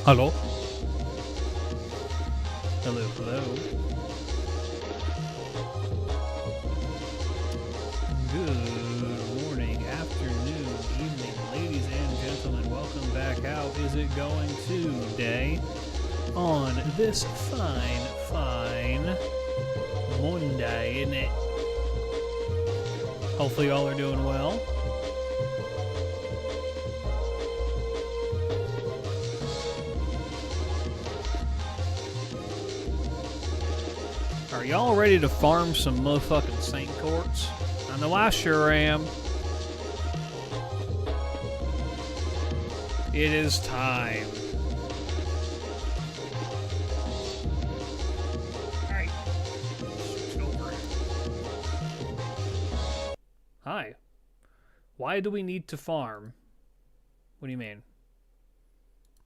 Hello? Hello, hello. Good morning, afternoon, evening, ladies and gentlemen. Welcome back. How is it going today on this fine Monday, isn't it? Hopefully y'all are doing well. Are y'all ready to farm some motherfucking St. Quartz? I know I sure am. It is time. Alright. Switch over. Hi. Why do we need to farm? What do you mean?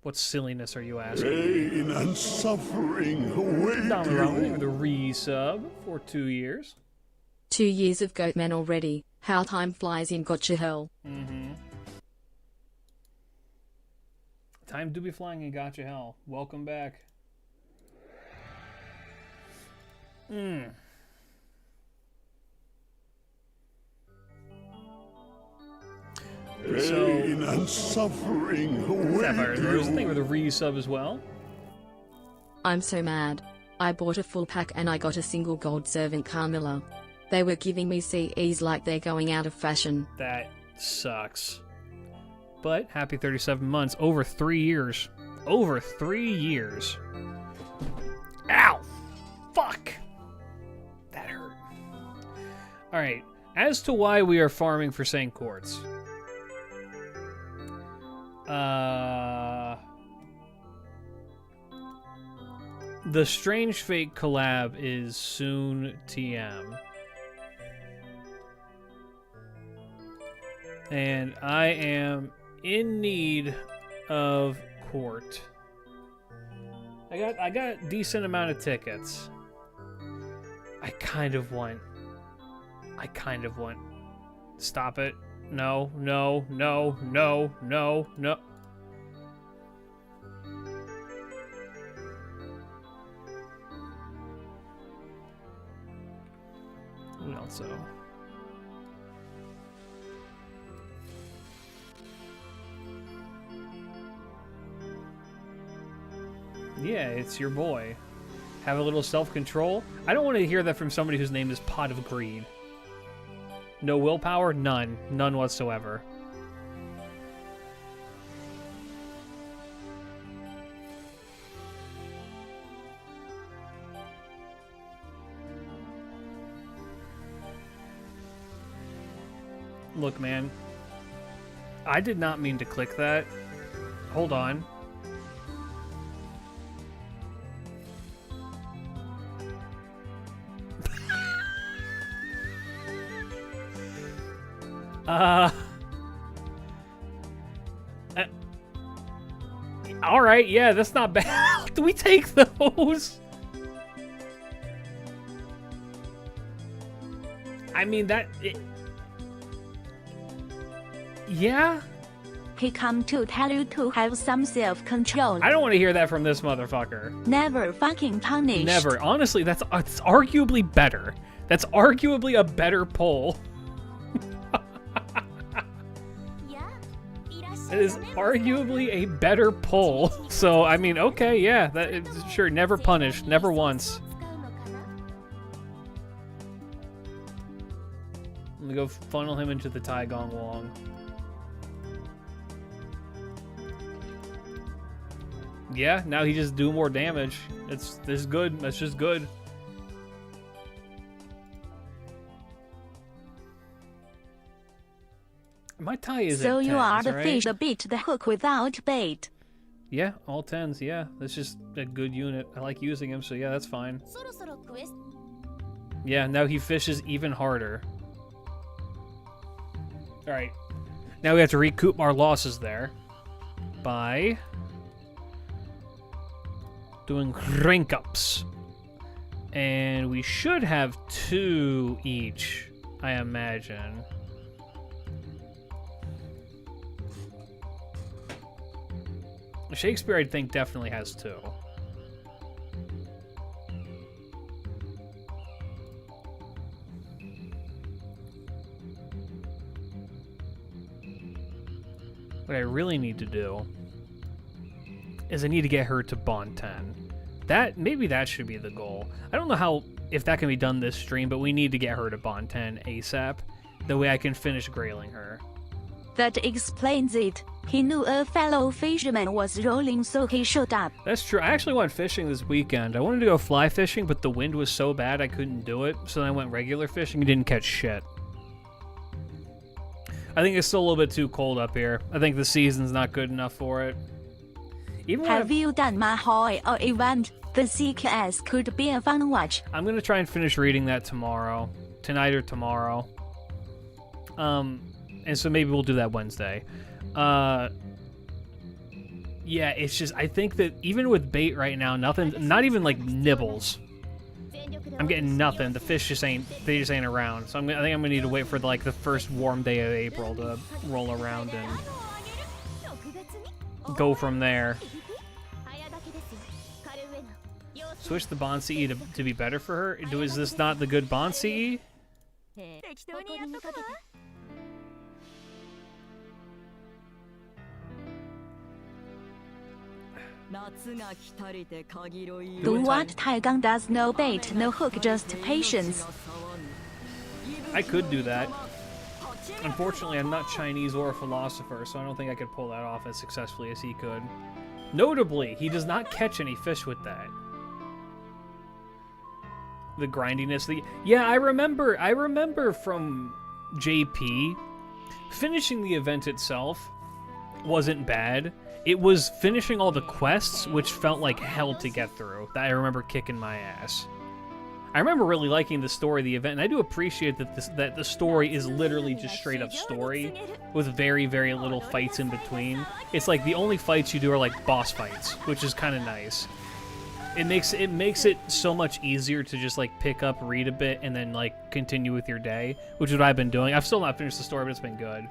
What silliness are you asking? Pain and suffering await Not wrong with the you. resub for 2 years. 2 years of Goatman already. How time flies in Gacha hell. Time do be flying in Gacha hell. Welcome back. Pain and suffering await Sapphire, there's a thing you. with a resub as well. I'm so mad. I bought a full pack and I got a single gold servant Carmilla. They were giving me CEs like they're going out of fashion. That sucks. But happy 37 months. Over 3 years. Over 3 years. Ow! Fuck! That hurt. Alright. As to why we are farming for St. Quartz. The Strange Fate collab is soon TM. And I am in need of quart. I got a decent amount of tickets. I kind of want. Stop it. No. What else though? Yeah, it's your boy. Have a little self-control. I don't want to hear that from somebody whose name is Pot of Greed. No willpower? None. None whatsoever. Look, man. I did not mean to click that. Hold on. All right, yeah, that's not bad. Do we take those? I mean, yeah? He come to tell you to have some self-control. I don't want to hear that from this motherfucker. Never fucking punished. Never. Honestly, it's arguably better. That's arguably a better poll. It is arguably a better poll. So, I mean, okay, yeah. Sure, never punished. Never once. Let me go funnel him into the Tai Gong Wong. Yeah, now he just do more damage. This is good. That's just good. My tie is so at you 10s, are the right? fish that beat the hook without bait. Yeah, all 10s, yeah. That's just a good unit. I like using him, so yeah, that's fine. Yeah, now he fishes even harder. Alright. Now we have to recoup our losses there. By doing rank ups. And we should have 2 each, I imagine. Shakespeare, I think, definitely has 2. What I really need to do is I need to get her to Bond 10. Maybe that should be the goal. I don't know if that can be done this stream, but we need to get her to Bond 10 ASAP. That way I can finish grailing her. That explains it. He knew a fellow fisherman was rolling, so he showed up. That's true. I actually went fishing this weekend. I wanted to go fly fishing, but the wind was so bad I couldn't do it. So then I went regular fishing and didn't catch shit. I think it's still a little bit too cold up here. I think the season's not good enough for it. Even Have you done Mahoy or event? The CKS could be a fun watch. I'm gonna try and finish reading that tomorrow. Tonight or tomorrow. And so maybe we'll do that Wednesday. Yeah, it's just, I think that even with bait right now, nothing, not even like nibbles. I'm getting nothing. The fish just ain't around. So I think I'm gonna need to wait for like the first warm day of April to roll around and go from there. Switch the Bond CE to be better for her? Is this not the good Bond CE? Do what? Taigang does no bait, no hook, just patience. I could do that. Unfortunately, I'm not Chinese or a philosopher, so I don't think I could pull that off as successfully as he could. Notably, he does not catch any fish with that. The grindiness. Yeah, I remember from JP, finishing the event itself wasn't bad. It was finishing all the quests, which felt like hell to get through, that I remember kicking my ass. I remember really liking the story of the event, and I do appreciate that the story is literally just straight up story, with very, very little fights in between. It's like the only fights you do are like boss fights, which is kind of nice. It makes it so much easier to just like pick up, read a bit, and then like continue with your day, which is what I've been doing. I've still not finished the story, but it's been good.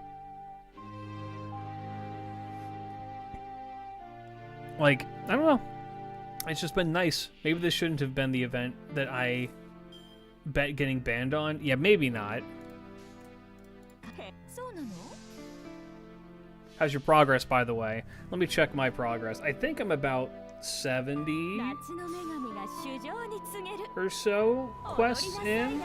Like, I don't know. It's just been nice. Maybe this shouldn't have been the event that I bet getting banned on. Yeah, maybe not. How's your progress, by the way? Let me check my progress. I think I'm about 70 or so quests in.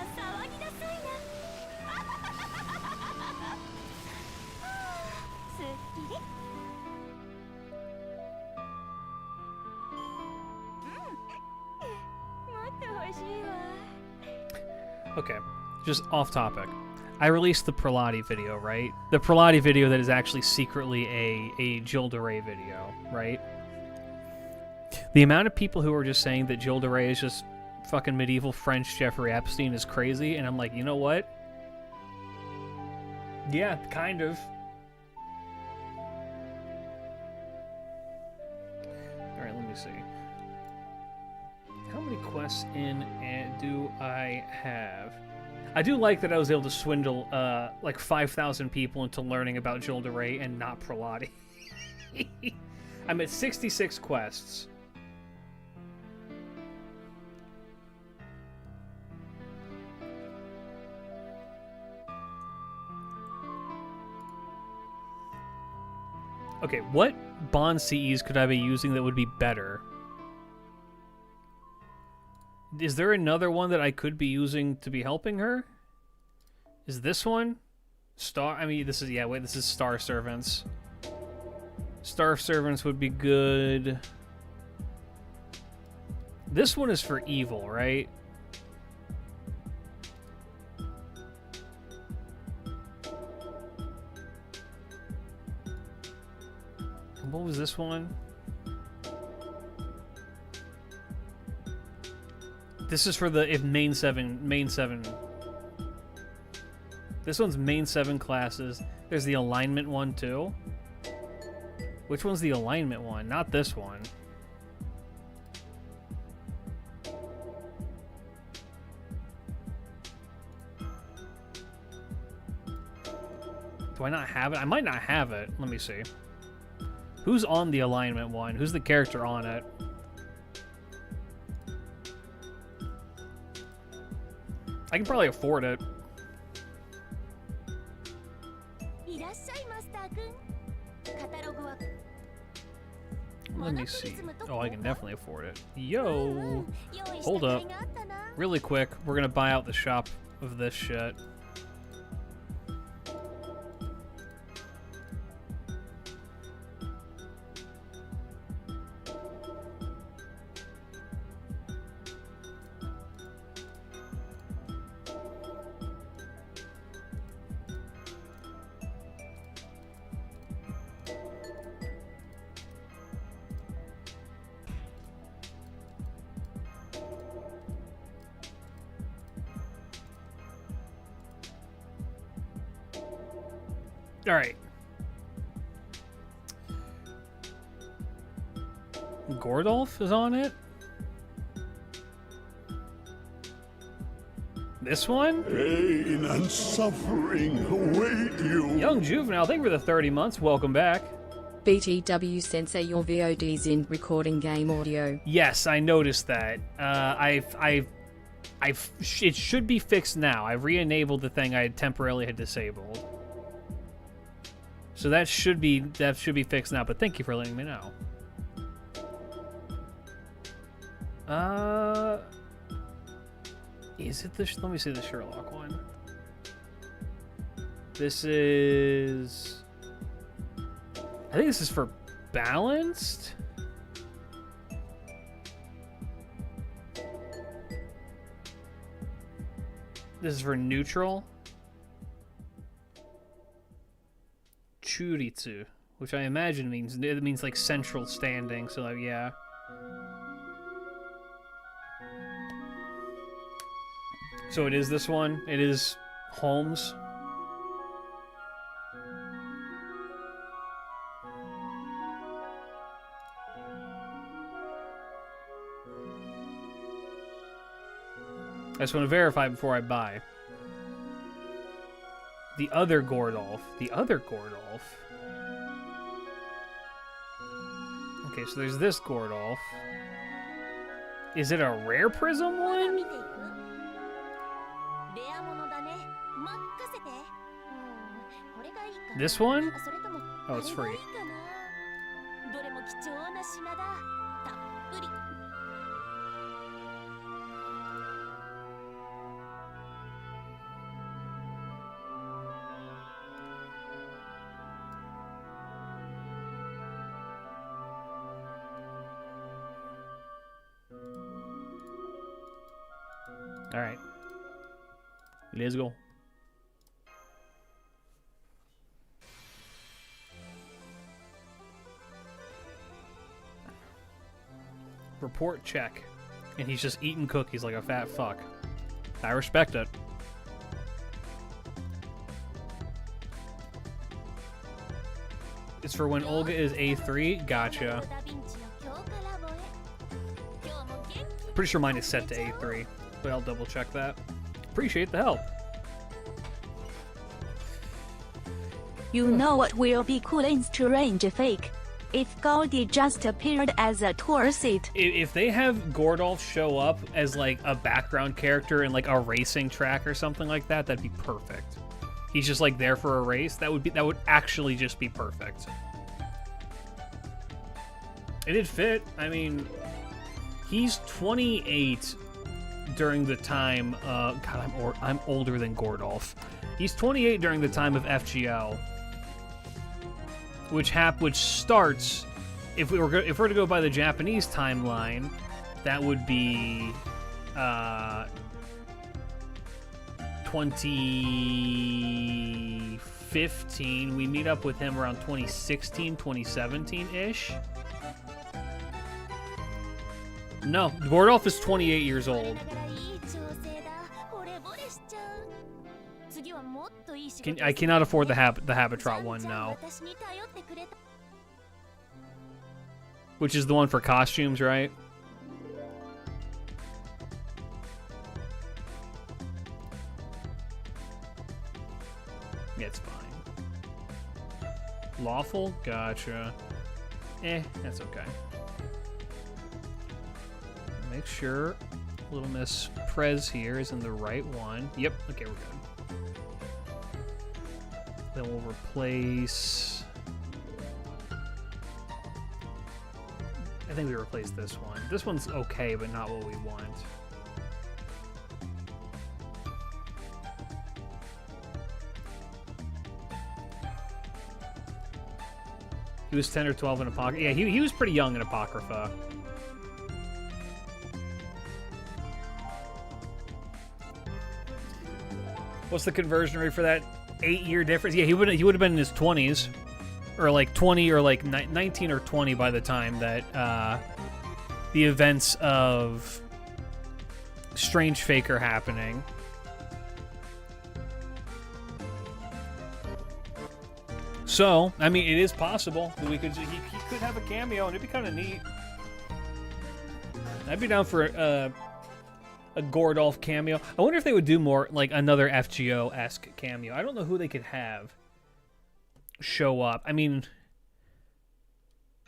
Okay, just off topic. I released the Prelati video, right? The Prelati video that is actually secretly a Jill DeRay video, right? The amount of people who are just saying that Jill DeRay is just fucking medieval French Jeffrey Epstein is crazy, and I'm like, you know what? Yeah, kind of. Alright, let me see. How many quests in do I have? I do like that I was able to swindle like 5,000 people into learning about Jill DeRay and not Prelati. I'm at 66 quests. Okay, what Bond CEs could I be using that would be better? Is there another one that I could be using to be helping her? Is this one? This is Star Servants. Star Servants would be good. This one is for evil, right? What was this one? This is for the main 7. This one's main 7 classes. There's the alignment one too. Which one's the alignment one? Not this one. Do I not have it? I might not have it. Let me see. Who's on the alignment one? Who's the character on it? I can probably afford it. Let me see. Oh, I can definitely afford it. Yo! Hold up. Really quick, we're gonna buy out the shop of this shit. All right. Gordolf is on it. This one? Pain and suffering await you. Young Juvenile, thank you for the 30 months. Welcome back. BTW Sensei, your VOD's in recording game audio. Yes, I noticed that. It should be fixed now. I've re-enabled the thing I temporarily had disabled. So that should be fixed now, but thank you for letting me know. Is it this? Let me see the Sherlock one. This is... I think this is for balanced? This is for neutral? Churitsu, which I imagine means like central standing, so like, yeah. So it is this one. It is Holmes. I just want to verify before I buy. The other Gordolf. The other Gordolf. Okay, so there's this Gordolf. Is it a rare prism one? This one? Oh, it's free. All right. Let's go. Report check. And he's just eating cookies like a fat fuck. I respect it. It's for when Olga is A3. Gotcha. Pretty sure mine is set to A3, but I'll double check that. Appreciate the help. You know what will be cool in Strange Fake? If Goldie just appeared as a tour seat. If they have Gordolf show up as like a background character in like a racing track or something like that, that'd be perfect. He's just like there for a race. That would actually just be perfect. It'd fit. I mean, he's 28 during the time. God, I'm older than Gordolf. He's 28 during the time of FGL, which starts. If we're to go by the Japanese timeline, that would be 2015. We meet up with him around 2016, 2017-ish. No, Gordolf is 28 years old. I cannot afford the Habitrot one now. Which is the one for costumes, right? Yeah, it's fine. Lawful? Gotcha. That's okay. Make sure Little Miss Prez here is in the right one. Yep, okay, we're good. Then we'll replace... I think we replaced this one. This one's okay, but not what we want. He was 10 or 12 in Apocrypha. Yeah, he was pretty young in Apocrypha. What's the conversion rate for that 8-year difference? Yeah, he would have been in his 20s. Or like 20 or like 19 or 20 by the time that the events of Strange Fake are happening. So, I mean, it is possible that he could have a cameo, and it'd be kind of neat. I'd be down for a Gordolf cameo. I wonder if they would do more like another FGO-esque cameo. I don't know who they could have show up. I mean,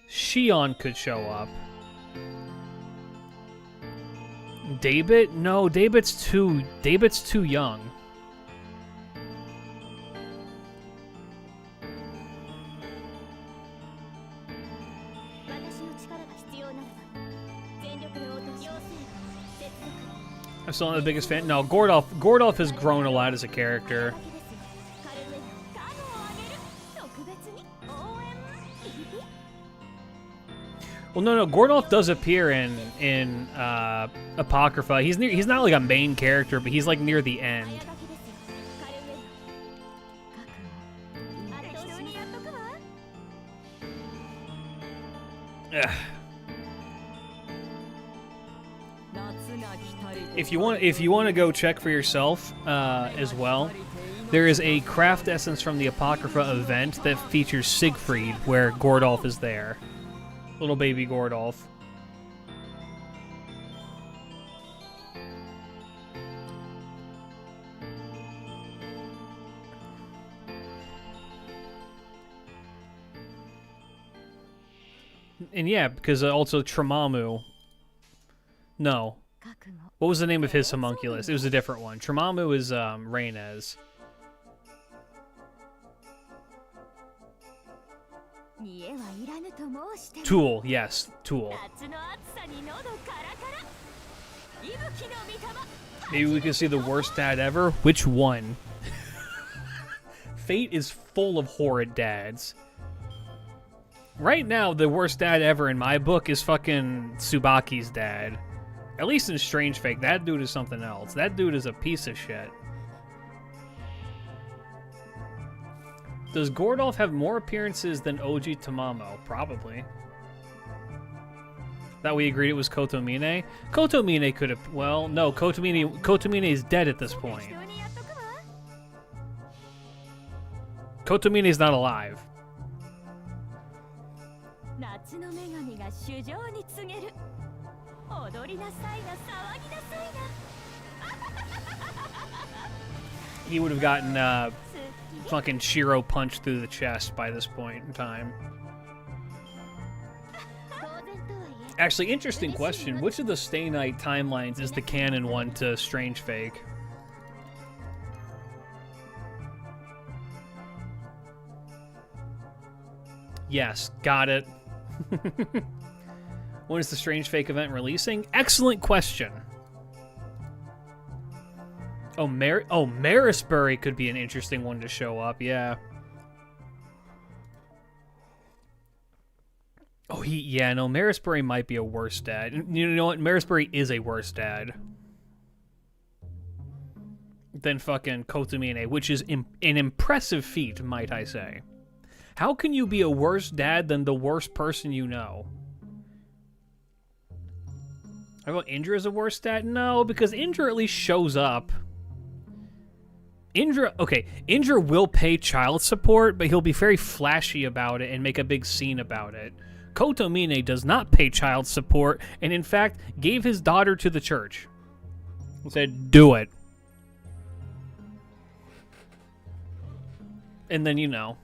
Shion could show up. David? No, David's too young. I'm still not the biggest fan. No, Gordolf has grown a lot as a character. Well, no, Gordolf does appear in Apocrypha. He's not like a main character, but he's like near the end. Ugh. If you want to go check for yourself as well, there is a craft essence from the Apocrypha event that features Siegfried, where Gordolf is there. Little baby Gordolf. And yeah, because also Tramamu. No. What was the name of his homunculus? It was a different one. Tramamu is Reynez. Tool, yes, Tool. Maybe we can see the worst dad ever? Which one? Fate is full of horrid dads. Right now, the worst dad ever in my book is fucking Tsubaki's dad. At least in Strange Fake, that dude is something else. That dude is a piece of shit. Does Gordolf have more appearances than OG Tamamo? Probably. That we agreed it was Kotomine? Kotomine could have... Well, no, Kotomine is dead at this point. Kotomine is not alive. He would have gotten fucking Shiro punched through the chest by this point in time. Actually, interesting question. Which of the Stay Night timelines is the canon one to Strange Fake? Yes, got it. When is the Strange Fake event releasing? Excellent question. Oh, Marisbury could be an interesting one to show up, yeah. Oh, no, Marisbury might be a worse dad. You know what? Marisbury is a worse dad than fucking Kotomine, which is an impressive feat, might I say. How can you be a worse dad than the worst person you know? How about Indra as a worse dad? No, because Indra at least shows up. Indra will pay child support, but he'll be very flashy about it and make a big scene about it. Kotomine does not pay child support, and in fact, gave his daughter to the church. He said, do it. And then, you know,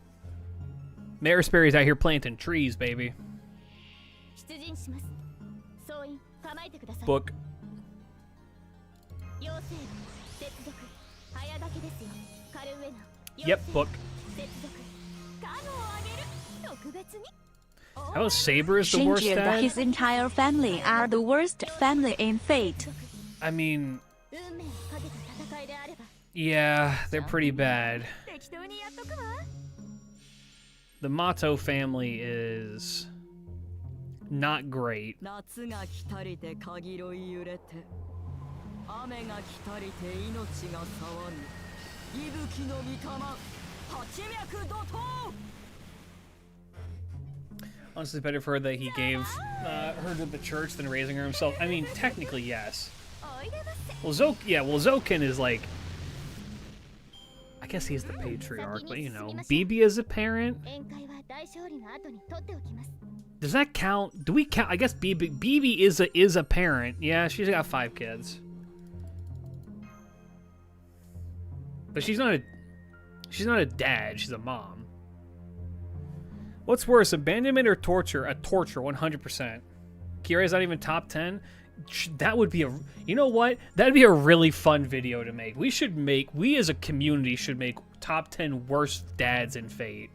Marisbury's out here planting trees, baby. Book. Yep, book. How is Saber is the worst Shinji and dad? his entire family are the worst family in Fate. I mean, yeah, they're pretty bad. The Mato family is not great. 夏が来たりて鍵ろい揺れて雨が来たりて命が騒ぐ息吹の御霊八脈怒涛 Honestly, it's better for her that he gave her to the church than raising her himself. I mean, technically, yes. Well, Zoken is like... I guess he's the patriarch, but you know, BB as a parent? Does that count? Do we count? I guess BB is a parent. Yeah, she's got 5 kids. But she's not a dad, she's a mom. What's worse, abandonment or torture? A torture, 100%. Kirai's not even top 10. That would be you know what? That'd be a really fun video to make. We as a community should make top 10 worst dads in Fate.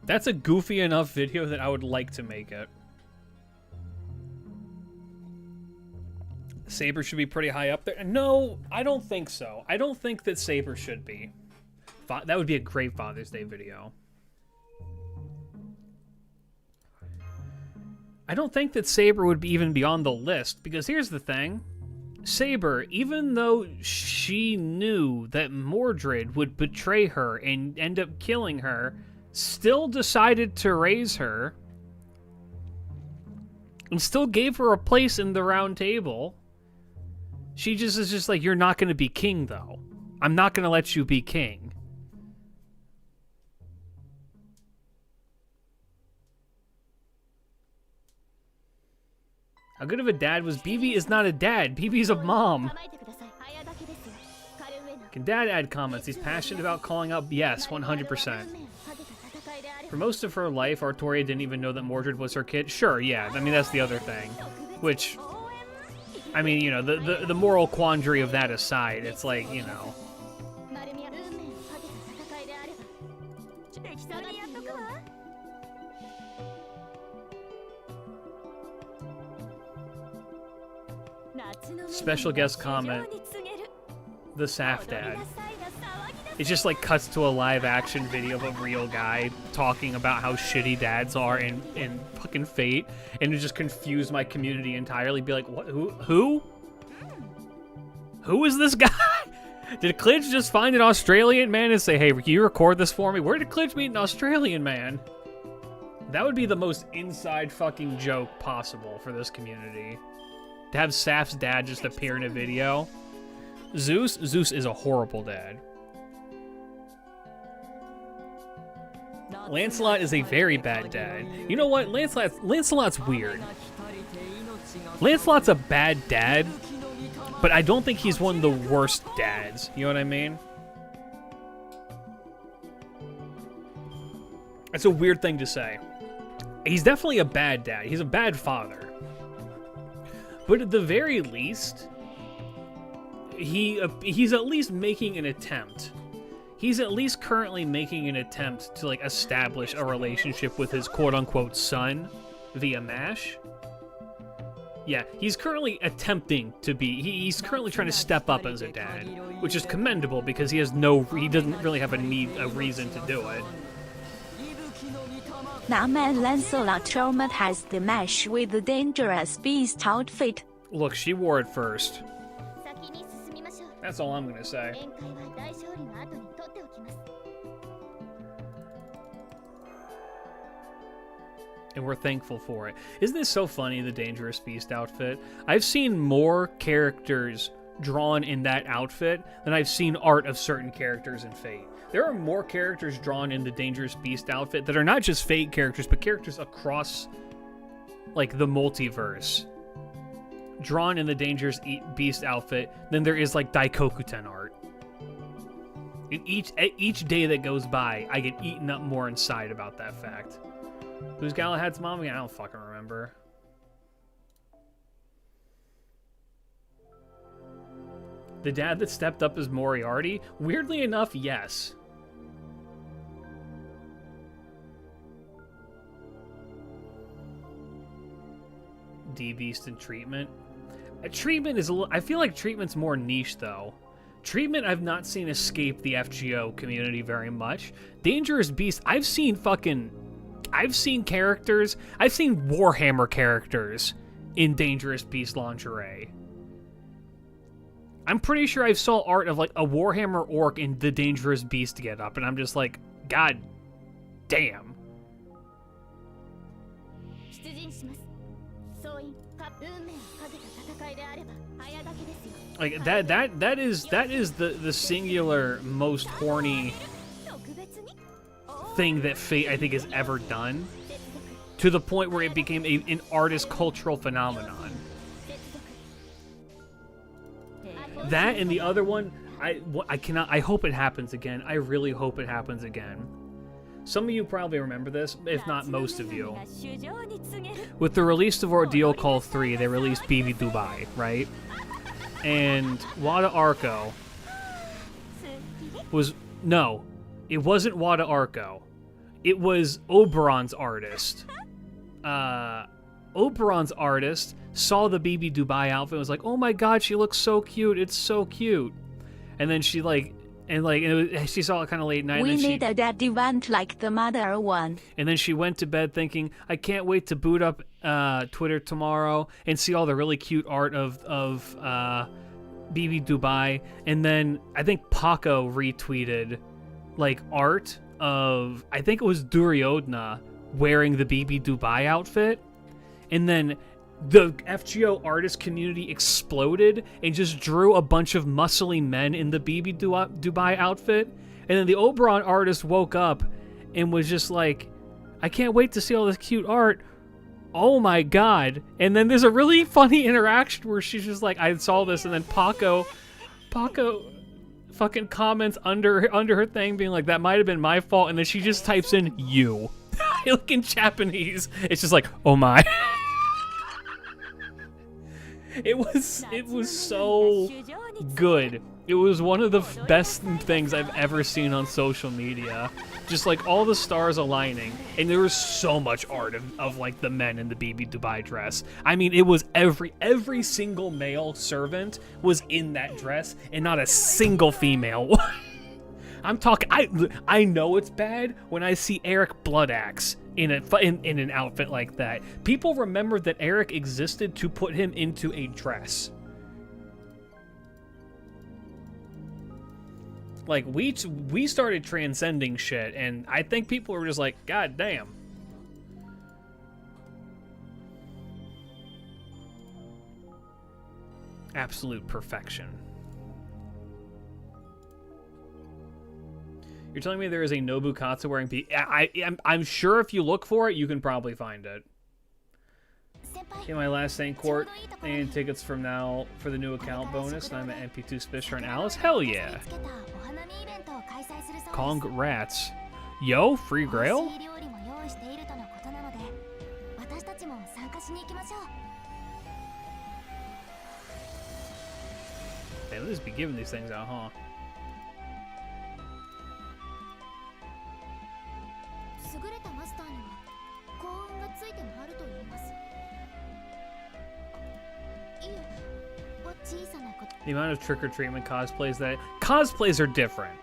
That's a goofy enough video that I would like to make it. Saber should be pretty high up there. No, I don't think so. I don't think that Saber should be. That would be a great Father's Day video. I don't think that Saber would even be on the list, because here's the thing. Saber, even though she knew that Mordred would betray her and end up killing her, still decided to raise her and still gave her a place in the round table. She just is just like, you're not going to be king, though. I'm not going to let you be king. How good of a dad was BB? Is not a dad. BB's a mom. Can dad add comments? He's passionate about calling out. Yes, 100%. For most of her life, Artoria didn't even know that Mordred was her kid. Sure, yeah. I mean, that's the other thing. Which, I mean, you know, the moral quandary of that aside, it's like, you know. Special guest comment. The Saf Dad. It just like cuts to a live action video of a real guy talking about how shitty dads are in fucking Fate, and it just confused my community entirely. Be like, what? Who? Who is this guy? Did Klidge just find an Australian man and say, hey, can you record this for me? Where did Klidge meet an Australian man? That would be the most inside fucking joke possible for this community. To have Saf's dad just appear in a video. Zeus is a horrible dad. Lancelot is a very bad dad. You know what? Lancelot's weird. Lancelot's a bad dad, but I don't think he's one of the worst dads. You know what I mean? It's a weird thing to say. He's definitely a bad dad. He's a bad father. But at the very least, he's at least making an attempt. He's at least currently making an attempt to like establish a relationship with his quote-unquote son via MASH. Yeah, he's currently attempting to be. He's currently trying to step up as a dad, which is commendable because he doesn't really have a reason to do it. Now man Lancelot traumatized the MASH with the dangerous beast outfit. Look, she wore it first. That's all I'm gonna say. And we're thankful for it. Isn't this so funny, the Dangerous Beast outfit? I've seen more characters drawn in that outfit than I've seen art of certain characters in Fate. There are more characters drawn in the Dangerous Beast outfit that are not just Fate characters, but characters across, like, the multiverse. Drawn in the Dangerous Beast outfit than there is, like, Daikokuten art. And each day that goes by, I get eaten up more inside about that fact. Who's Galahad's mom again? I don't fucking remember. The dad that stepped up as Moriarty? Weirdly enough, yes. D-Beast and Treatment. Treatment is I feel like Treatment's more niche, though. Treatment I've not seen escape the FGO community very much. Dangerous Beast, I've seen characters, I've seen Warhammer characters in Dangerous Beast lingerie. I'm pretty sure I saw art of like a Warhammer orc in the Dangerous Beast get up, and I'm just like, God damn. Like that is the singular most horny thing that Fate I think has ever done, to the point where it became an artist cultural phenomenon. That and the other one, I hope it happens again. I really hope it happens again. Some of you probably remember this, if not most of you. With the release of Ordeal Call 3, they released BB Dubai, right? And Wada Arco was... No, it wasn't Wada Arco. It was Oberon's artist. Oberon's artist saw the BB Dubai outfit and was like, oh my god, she looks so cute, it's so cute. And then she she saw it kind of late at night. We and then need a daddy one like the mother one. And then she went to bed thinking, I can't wait to boot up Twitter tomorrow and see all the really cute art of BB Dubai. And then I think Paco retweeted like art of, I think it was Duryodhana wearing the BB Dubai outfit. And then the FGO artist community exploded and just drew a bunch of muscly men in the BB Dubai outfit. And then the Oberon artist woke up and was just like, I can't wait to see all this cute art. Oh my god. And then there's a really funny interaction where she's just like, I saw this, and then Paco fucking comments under her thing being like, that might have been my fault, and then she just types in you. Like in Japanese. It's just like, oh my. It was so good. It was one of the best things I've ever seen on social media. Just like all the stars aligning, and there was so much art of like the men in the BB Dubai dress. I mean, it was every single male servant was in that dress, and not a single female. I'm talking. I know it's bad when I see Eric Bloodaxe in an outfit like that. People remember that Eric existed to put him into a dress. Like, we started transcending shit, and I think people were just like, God damn. Absolute perfection. You're telling me there is a Nobukatsu wearing I'm sure if you look for it, you can probably find it. Okay, my last Saint Court and tickets from now for the new account bonus. And I'm at MP2 Spisher and Alice. Hell yeah. Congrats. Yo, free grail? They at least be giving these things out, huh? The amount of trick-or-treatment cosplays cosplays are different.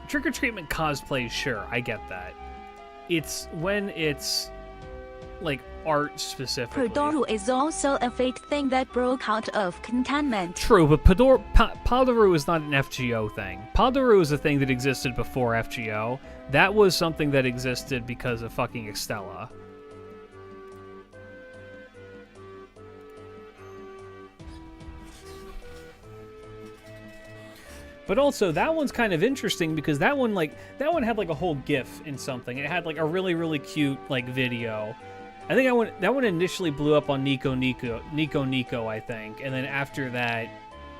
Trick-or-treatment cosplays, sure, I get that. It's when it's like art specifically. Doodoooo is also a fate thing that broke out of containment. True, but Doodoooo is not an FGO thing. Doodoooo is a thing that existed before FGO. That was something that existed because of fucking Estella. But also, that one's kind of interesting because that one had like a whole GIF in something. It had like a really, really cute like video. I think that one initially blew up on Nico, I think. And then after that,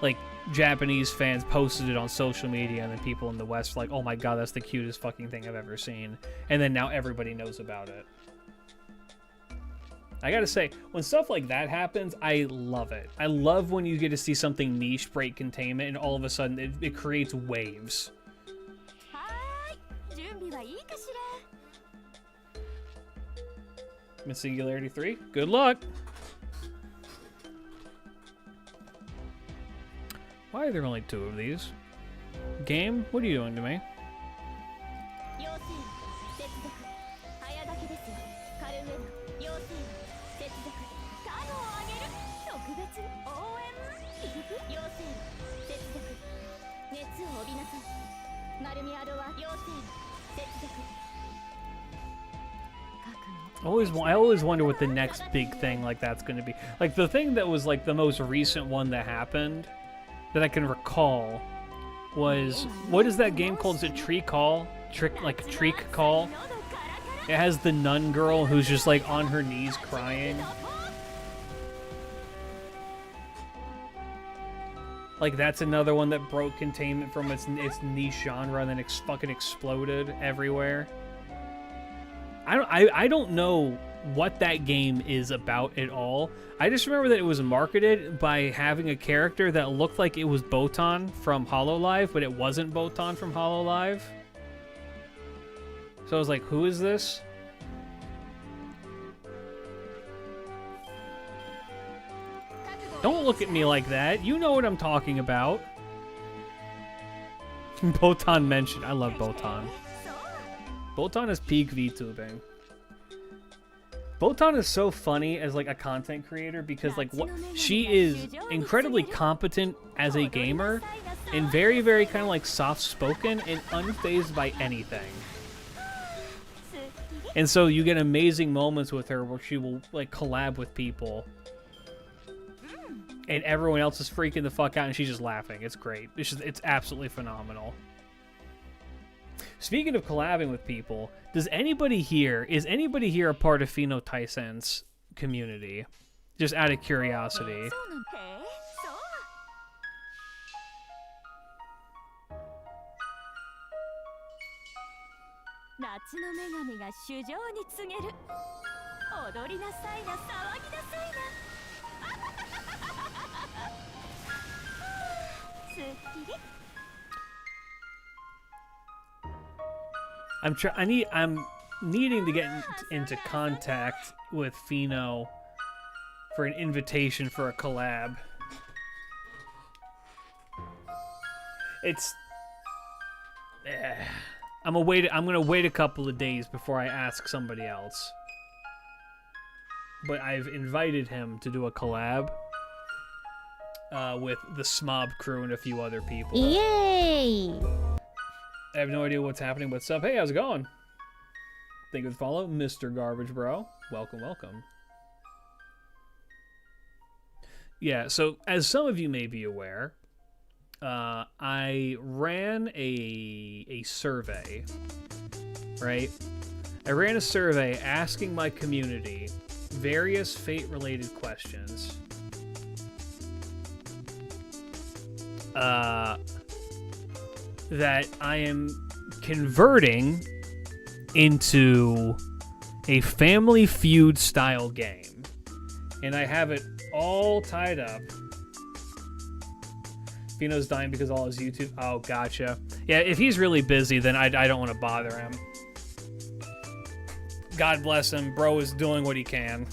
like, Japanese fans posted it on social media, and then people in the West were like, oh my god, that's the cutest fucking thing I've ever seen. And then now everybody knows about it. I gotta say, when stuff like that happens, I love it. I love when you get to see something niche break containment, and all of a sudden it creates waves. Miss Singularity 3, good luck! Why are there only 2 of these? Game, what are you doing to me? I always wonder what the next big thing like that's going to be. Like the thing that was like the most recent one that happened that I can recall was, what is that game called? Is it Tree Call? Treek Call? It has the nun girl who's just like on her knees crying. Like that's another one that broke containment from its niche genre and then fucking exploded everywhere. I don't know what that game is about at all. I just remember that it was marketed by having a character that looked like it was Botan from Hololive, but it wasn't Botan from Hololive. So I was like, who is this? Don't look at me like that. You know what I'm talking about. Botan mentioned. I love Botan. Botan is peak VTubing. Botan is so funny as like a content creator because like she is incredibly competent as a gamer and very, very kind of like soft-spoken and unfazed by anything. And so you get amazing moments with her where she will like collab with people and everyone else is freaking the fuck out and she's just laughing. It's great. It's absolutely phenomenal. Speaking of collabing with people, is anybody here a part of Fino Taisen's community? Just out of curiosity. I'm needing to get into contact with Fino for an invitation for a collab. I'm gonna wait a couple of days before I ask somebody else. But I've invited him to do a collab with the Smob crew and a few other people. Yay! I have no idea what's happening, but sup? Hey, how's it going? Thank you for the follow, Mr. Garbage Bro. Welcome, welcome. Yeah, so as some of you may be aware, I ran a survey, right? I ran a survey asking my community various Fate-related questions. That I am converting into a Family Feud style game. And I have it all tied up. Fino's dying because all his YouTube... Oh, gotcha. Yeah, if he's really busy, then I don't want to bother him. God bless him. Bro is doing what he can.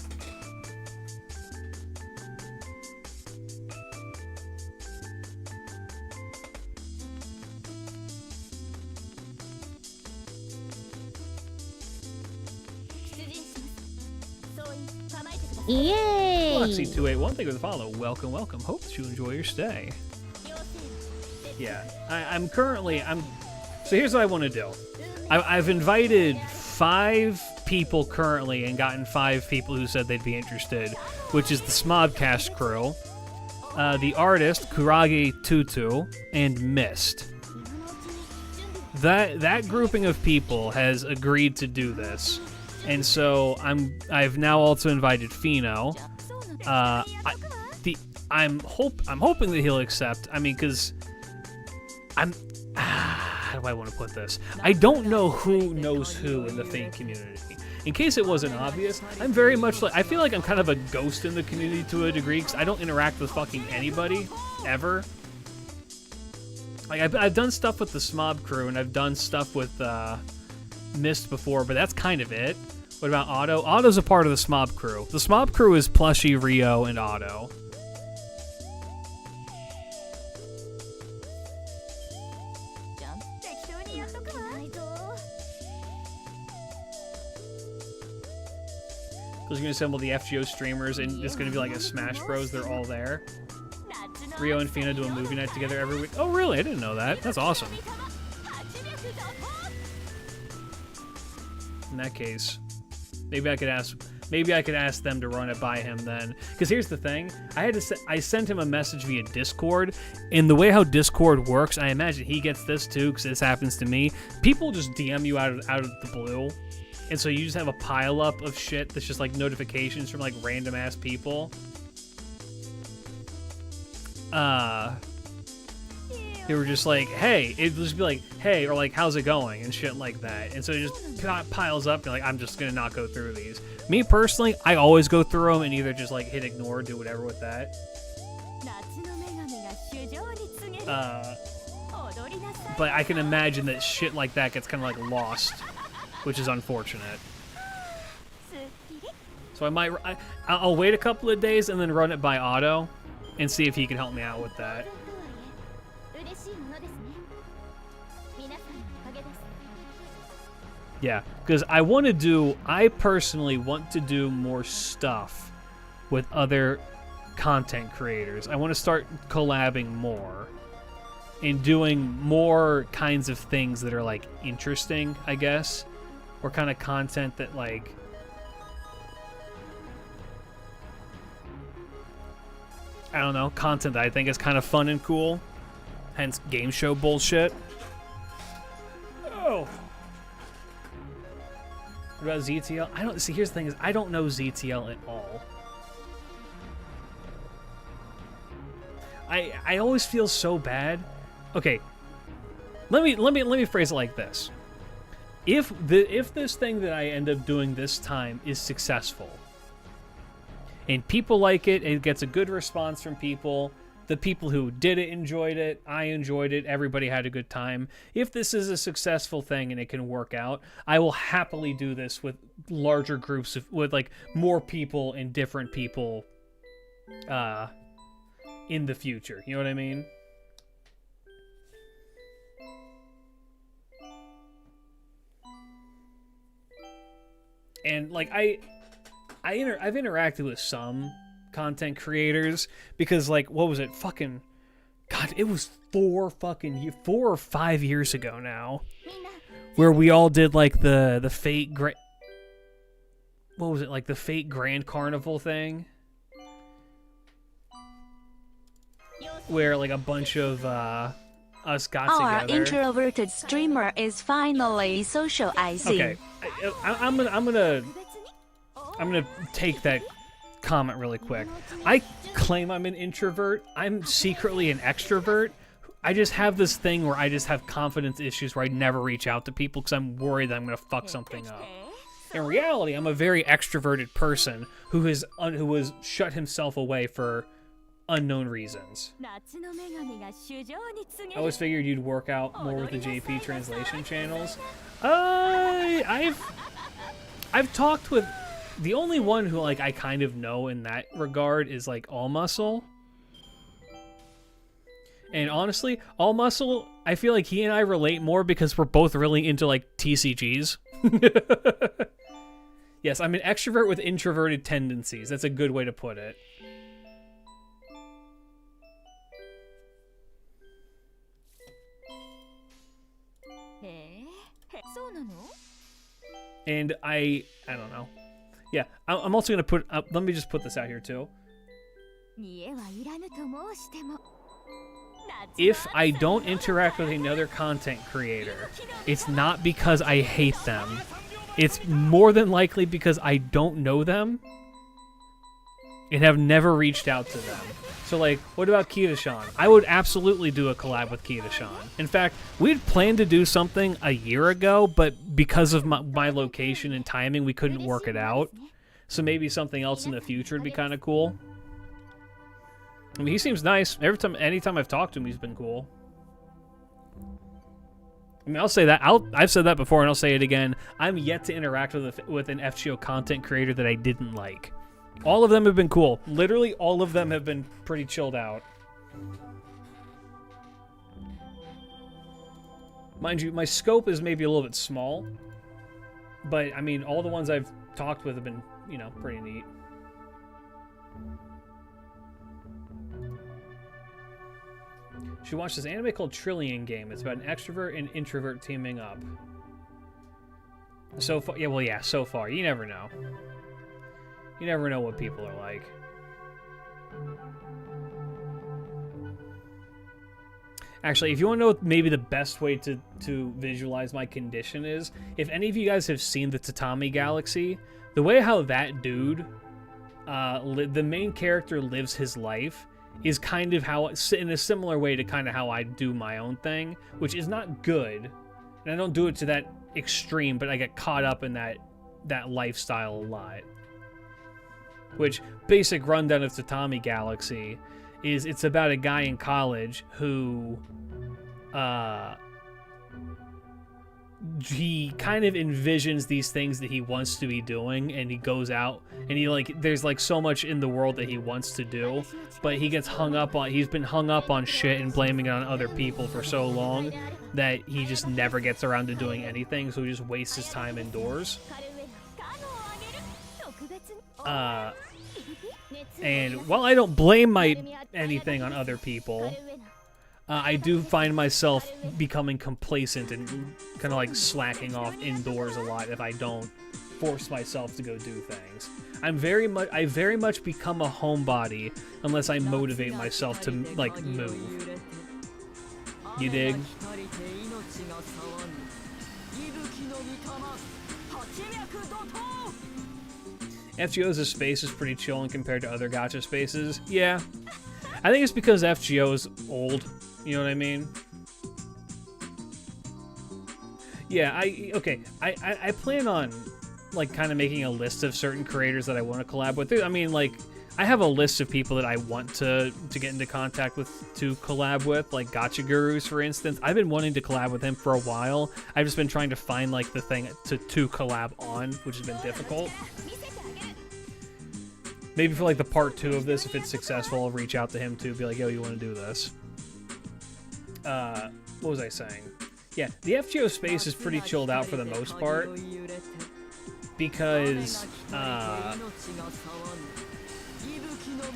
Yay! Foxy281, thank you for the follow. Welcome, welcome. Hope that you enjoy your stay. Yeah, I'm currently... So here's what I want to do. I've invited 5 people currently and gotten 5 people who said they'd be interested, which is the Smobcast crew, the artist, Kurage Tutu, and Mist. That grouping of people has agreed to do this. And so I've now also invited Fino. I'm hoping that he'll accept. I mean, because how do I want to put this? I don't know who knows who in the Fate community. In case it wasn't obvious, I'm very much like, I feel like I'm kind of a ghost in the community to a degree because I don't interact with fucking anybody ever. Like I've done stuff with the Smob crew and I've done stuff with Mist before, but that's kind of it. What about Otto? Otto's a part of the Smob crew. The Smob crew is Plushie, Rio, and Otto. Because you're going to assemble the FGO streamers and it's going to be like a Smash Bros. They're all there. Rio and Fina do a movie night together every week. Oh, really? I didn't know that. That's awesome. In that case, maybe I could ask them to run it by him then. Because here's the thing. I sent him a message via Discord, and the way how Discord works, I imagine he gets this too, because this happens to me. People just DM you out of the blue. And so you just have a pile up of shit that's just like notifications from like random ass people. They were just like, hey, it'd just be like, hey, or like, how's it going? And shit like that. And so it just piles up and like, I'm just gonna not go through these. Me personally, I always go through them and either just like hit ignore, do whatever with that. But I can imagine that shit like that gets kind of like lost, which is unfortunate. So I'll wait a couple of days and then run it by Otto and see if he can help me out with that. Yeah, because I personally want to do more stuff with other content creators. I want to start collabing more and doing more kinds of things that are like interesting, I guess, or kind of content that like I don't know, content that I think is kind of fun and cool, hence game show bullshit. Oh. What about ZTL? Here's the thing is, I don't know ZTL at all. I always feel so bad. Okay. Let me phrase it like this. If this thing that I end up doing this time is successful, and people like it, it gets a good response from people, the people who did it enjoyed it, I enjoyed it, everybody had a good time. If this is a successful thing and it can work out, I will happily do this with larger groups, with like more people and different people in the future. You know what I mean? And like I've interacted with some content creators because like what was it, fucking god, it was 4 or 5 years ago now where we all did like the Fate what was it, like the Fate Grand Carnival thing where like a bunch of us got together. Our introverted streamer is finally socializing. Okay, I'm gonna take that comment really quick. I claim I'm an introvert. I'm secretly an extrovert. I just have this thing where I just have confidence issues where I never reach out to people because I'm worried that I'm gonna fuck something up. In reality, I'm a very extroverted person who has shut himself away for unknown reasons. I always figured you'd work out more with the JP translation channels. I've talked with the only one who like I kind of know in that regard is like All Muscle. And honestly, All Muscle, I feel like he and I relate more because we're both really into like TCGs. Yes, I'm an extrovert with introverted tendencies. That's a good way to put it. And I don't know. Yeah, I'm also gonna put up. Let me just put this out here too. If I don't interact with another content creator, it's not because I hate them. It's more than likely because I don't know them. and have never reached out to them. So, like, what about Kita-shan? I would absolutely do a collab with Kita-shan. In fact, we'd planned to do something a year ago, but because of my location and timing, we couldn't work it out. So maybe something else in the future would be kind of cool. I mean, he seems nice. Anytime I've talked to him, he's been cool. I mean, I'll say that. I've said that before, and I'll say it again. I'm yet to interact with an FGO content creator that I didn't like. All of them have been cool. Literally, all of them have been pretty chilled out. Mind you, my scope is maybe a little bit small. But, I mean, all the ones I've talked with have been, you know, pretty neat. Should watch this anime called Trillion Game. It's about an extrovert and introvert teaming up. So far, yeah, well, yeah, so far. You never know. You never know what people are like. Actually, if you want to know what maybe the best way to visualize my condition is, if any of you guys have seen the Tatami Galaxy, the way how that dude, the main character lives his life, is kind of how, in a similar way to kind of how I do my own thing, which is not good, and I don't do it to that extreme, but I get caught up in that lifestyle a lot. Which, basic rundown of Tatami Galaxy is it's about a guy in college who, he kind of envisions these things that he wants to be doing, and he goes out, and there's like so much in the world that he wants to do, but he gets he's been hung up on shit and blaming it on other people for so long that he just never gets around to doing anything, so he just wastes his time indoors. And while I don't blame anything on other people, I do find myself becoming complacent and kind of like slacking off indoors a lot if I don't force myself to go do things. I very much become a homebody unless I motivate myself to like move. You dig? FGO's space is pretty chilling compared to other gacha spaces. Yeah. I think it's because FGO is old. You know what I mean? Yeah, I plan on, like, kind of making a list of certain creators that I want to collab with. I mean, like, I have a list of people that I want to get into contact with, to collab with, like Gacha Gurus, for instance. I've been wanting to collab with him for a while. I've just been trying to find, like, the thing to collab on, which has been difficult. Maybe for, like, the part 2 of this, if it's successful, I'll reach out to him, too, be like, yo, you want to do this? What was I saying? Yeah, the FGO space is pretty chilled out for the most part, because, I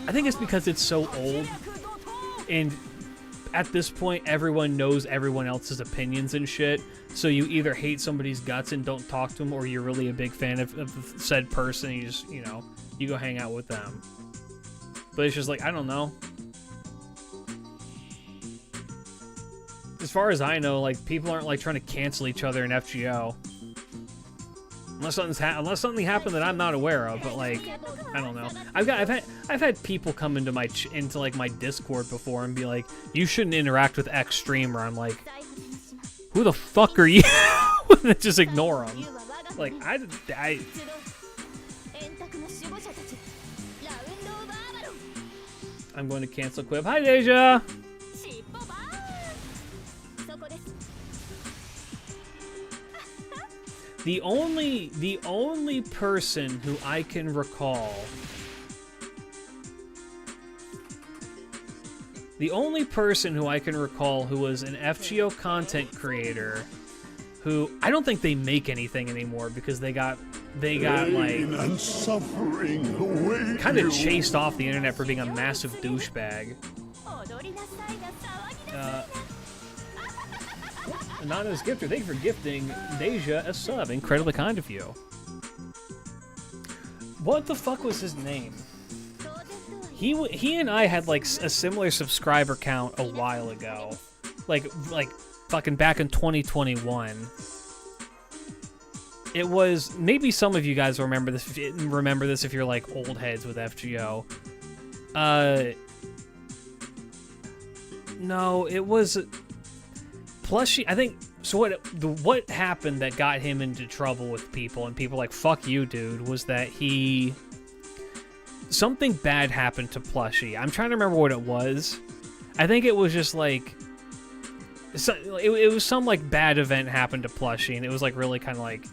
think it's because it's so old, and at this point, everyone knows everyone else's opinions and shit, so you either hate somebody's guts and don't talk to them, or you're really a big fan of said person, and you just, you know, you go hang out with them. But it's just like, I don't know. As far as I know, like, people aren't, like, trying to cancel each other in FGO. Unless something happened that I'm not aware of, but, like, I don't know. I've had people come into my Discord before and be like, you shouldn't interact with X streamer. I'm like, who the fuck are you? Just ignore them. Like, I'm going to cancel Quib. Hi, Deja! The only person who I can recall, who was an FGO content creator, who I don't think they make anything anymore because they got like kind of chased off the internet for being a massive douchebag. Anonymous Gifter, thank you for gifting Deja a sub. Incredibly kind of you. What the fuck was his name? He and I had like a similar subscriber count a while ago. Like fucking back in 2021. It was, maybe some of you guys remember this if you're like old heads with FGO. No, it was Plushie. I think so. What happened that got him into trouble with people and people like fuck you, dude, was that something bad happened to Plushie. I'm trying to remember what it was. I think it was just like it was some like bad event happened to Plushie, and it was like really kind of like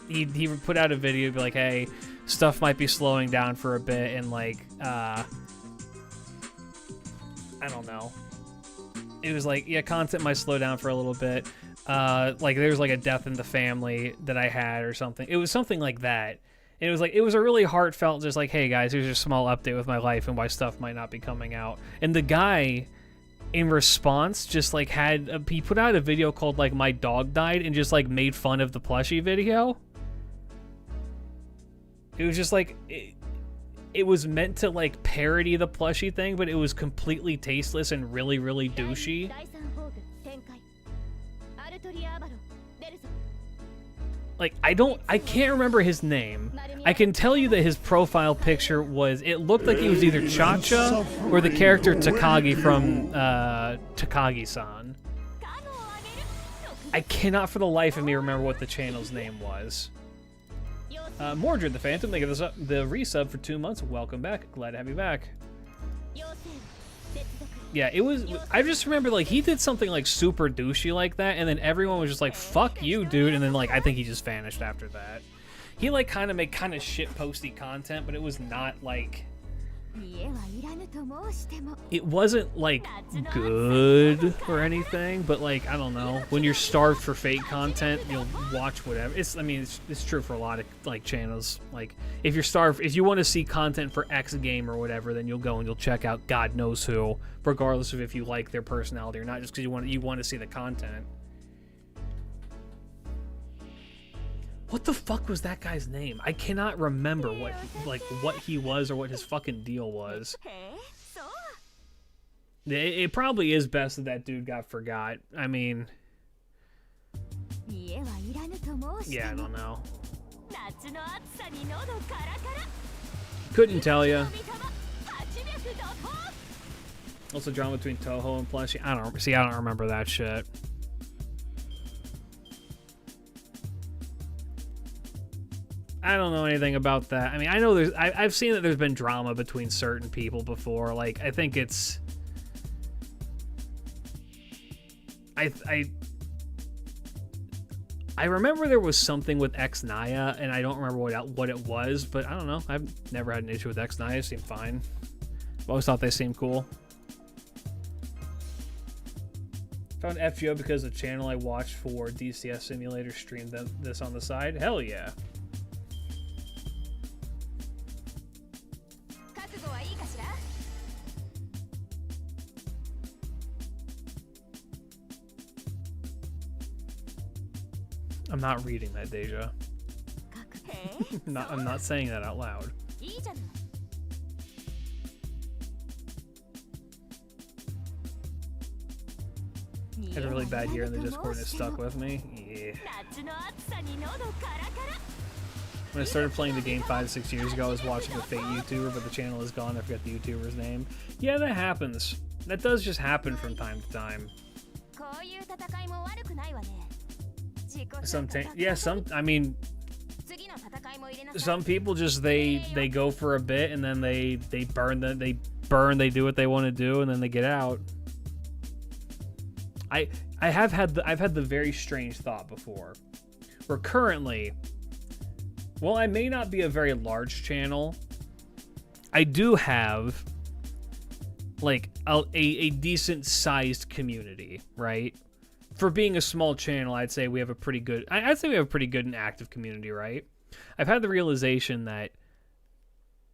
he put out a video be like, hey, stuff might be slowing down for a bit, and like I don't know. It was like, yeah, content might slow down for a little bit. Like there's like a death in the family that I had or something. It was something like that. And it was like, it was a really heartfelt, just like, hey guys, here's a small update with my life and why stuff might not be coming out. And the guy in response just like he put out a video called like my dog died and just like made fun of the Plushie video. It was just like, it was meant to like parody the Plushie thing, but it was completely tasteless and really, really douchey. Like, I can't remember his name. I can tell you that his profile picture it looked like he was either Cha-Cha or the character Takagi from Takagi-san. I cannot for the life of me remember what the channel's name was. Mordred the Phantom, thank you for the resub for 2 months. Welcome back. Glad to have you back. Yeah, it was. I just remember like he did something like super douchey like that, and then everyone was just like, "Fuck you, dude!" And then like I think he just vanished after that. He like kind of made kind of shit posty content, but it was not like. It wasn't like good or anything, but like I don't know. When you're starved for fake content, you'll watch whatever. It's true for a lot of like channels. Like if you're starved, if you want to see content for X game or whatever, then you'll go and you'll check out God knows who, regardless of if you like their personality or not, just because you want to see the content. What the fuck was that guy's name? I cannot remember what he was or what his fucking deal was. It probably is best that dude got forgot. I mean, yeah, I don't know. Couldn't tell you. Also, drama between Toho and Plushie. I don't remember that shit. I don't know anything about that. I mean, I know I've seen that there's been drama between certain people before. Like, I think it's... I remember there was something with X-Naya, and I don't remember what it was, but I don't know. I've never had an issue with X-Naya. They seem fine. I've always thought they seemed cool. Found FGO because the channel I watched for DCS Simulator streamed this on the side. Hell yeah. I'm not reading that, Deja. I'm not saying that out loud. I had a really bad year in the Discord and it stuck with me. Yeah. When I started playing the game 5-6 years ago, I was watching a fake YouTuber, but the channel is gone. I forgot the YouTuber's name. Yeah, that happens. That does just happen from time to time. I mean, some people just they go for a bit and then they burn, they do what they want to do, and then they get out. I've had the very strange thought before, where currently, well, I may not be a very large channel, I do have like a decent sized community, right? For being a small channel, I'd say we have a pretty good and active community, right? I've had the realization that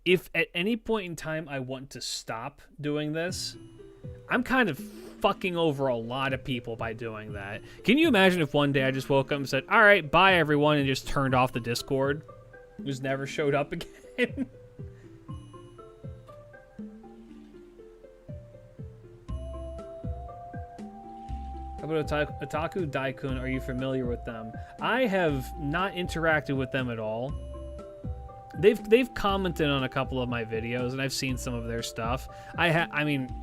if at any point in time I want to stop doing this, I'm kind of fucking over a lot of people by doing that. Can you imagine if one day I just woke up and said, all right, bye everyone, and just turned off the Discord? Just never showed up again? How about Otaku Daikun? Are you familiar with them? I have not interacted with them at all. They've commented on a couple of my videos, and I've seen some of their stuff. I mean,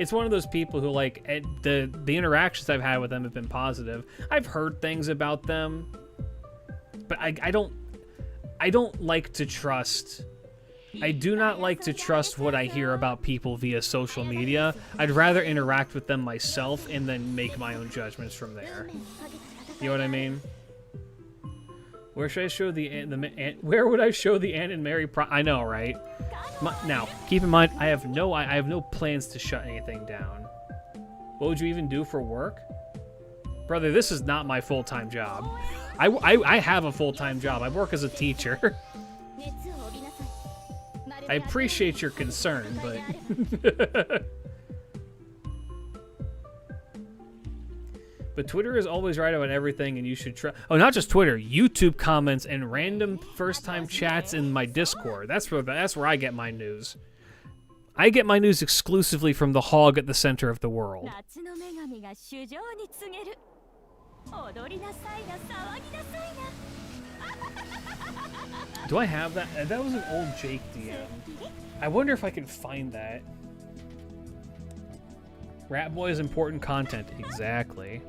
it's one of those people who, like, the interactions I've had with them have been positive. I've heard things about them, but I don't like to trust. I do not like to trust what I hear about people via social media. I'd rather interact with them myself and then make my own judgments from there. You know what I mean? Where should I show where would I show the Ann and Mary I know, right? Now, keep in mind, I have no plans to shut anything down. What would you even do for work? Brother, this is not my full-time job. I have a full-time job. I work as a teacher. I appreciate your concern, but... But Twitter is always right about everything, and you should try... Oh, not just Twitter. YouTube comments and random first-time chats in my Discord. That's where I get my news. I get my news exclusively from the hog at the center of the world. Do I have that? That was an old Jake DM. I wonder if I can find that. Rat Boy is important content. Exactly.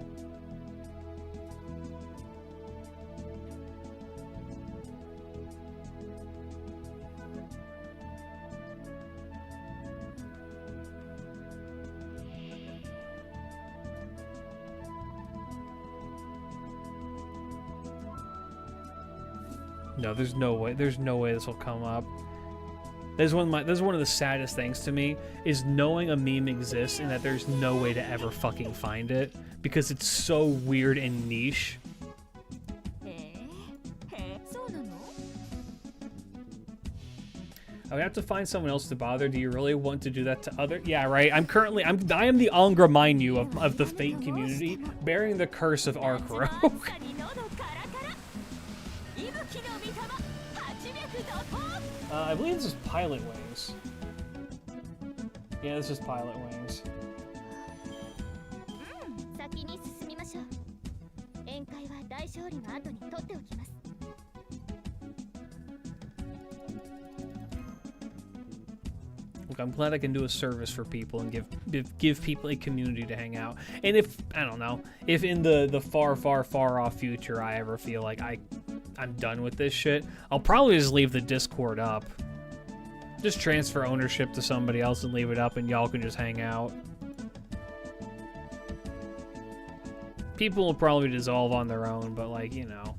No, there's no way. There's no way this will come up. This is one of the saddest things to me, is knowing a meme exists and that there's no way to ever fucking find it because it's so weird and niche. I would have to find someone else to bother. Do you really want to do that to other? Yeah, right. I am the Angra Mainyu of the Fate community, bearing the curse of Arc Rogue. I believe this is Pilot Wings. Yeah, this is Pilot Wings. Look, I'm glad I can do a service for people and give people a community to hang out. And if, I don't know, if in the far, far, far off future I ever feel like I'm done with this shit, I'll probably just leave the Discord up. Just transfer ownership to somebody else and leave it up, and y'all can just hang out. People will probably dissolve on their own, but, like, you know.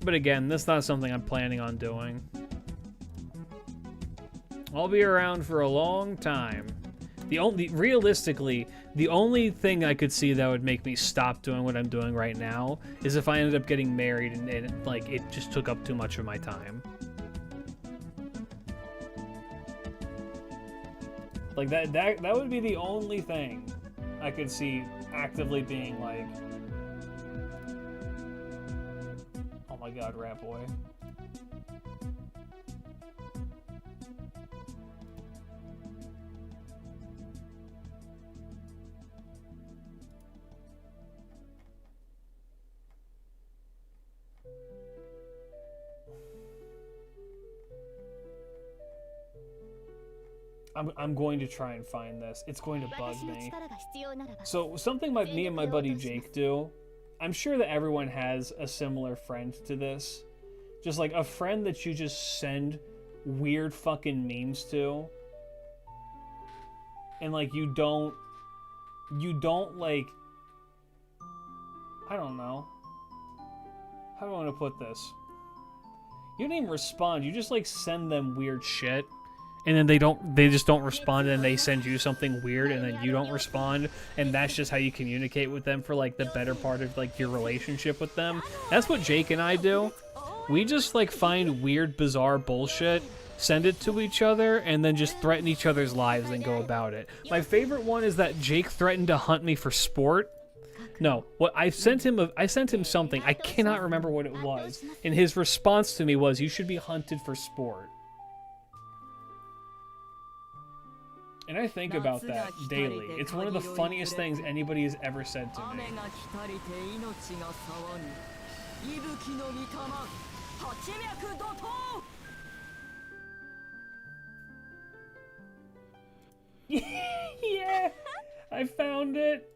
But again, that's not something I'm planning on doing. I'll be around for a long time. Realistically, the only thing I could see that would make me stop doing what I'm doing right now is if I ended up getting married and like, it just took up too much of my time. Like, that would be the only thing I could see actively being like, oh my god, Rat Boy. I'm going to try and find this. It's going to bug me. So something me and my buddy Jake do, I'm sure that everyone has a similar friend to this. Just like a friend that you just send weird fucking memes to. And like you don't like, I don't know. How do I want to put this? You don't even respond. You just like send them weird shit. And then they just don't respond, and they send you something weird, and then you don't respond, and that's just how you communicate with them for like the better part of like your relationship with them. That's what Jake and I do. We just like find weird, bizarre bullshit, send it to each other, and then just threaten each other's lives and go about it. My favorite one is that Jake threatened to hunt me for sport. No, what I sent him something. I cannot remember what it was, and his response to me was, "You should be hunted for sport." And I think about that daily. It's one of the funniest things anybody has ever said to me. 雨が来たりて命が騒ぎ息吹の御霊八脈怒涛 Yeah, I found it.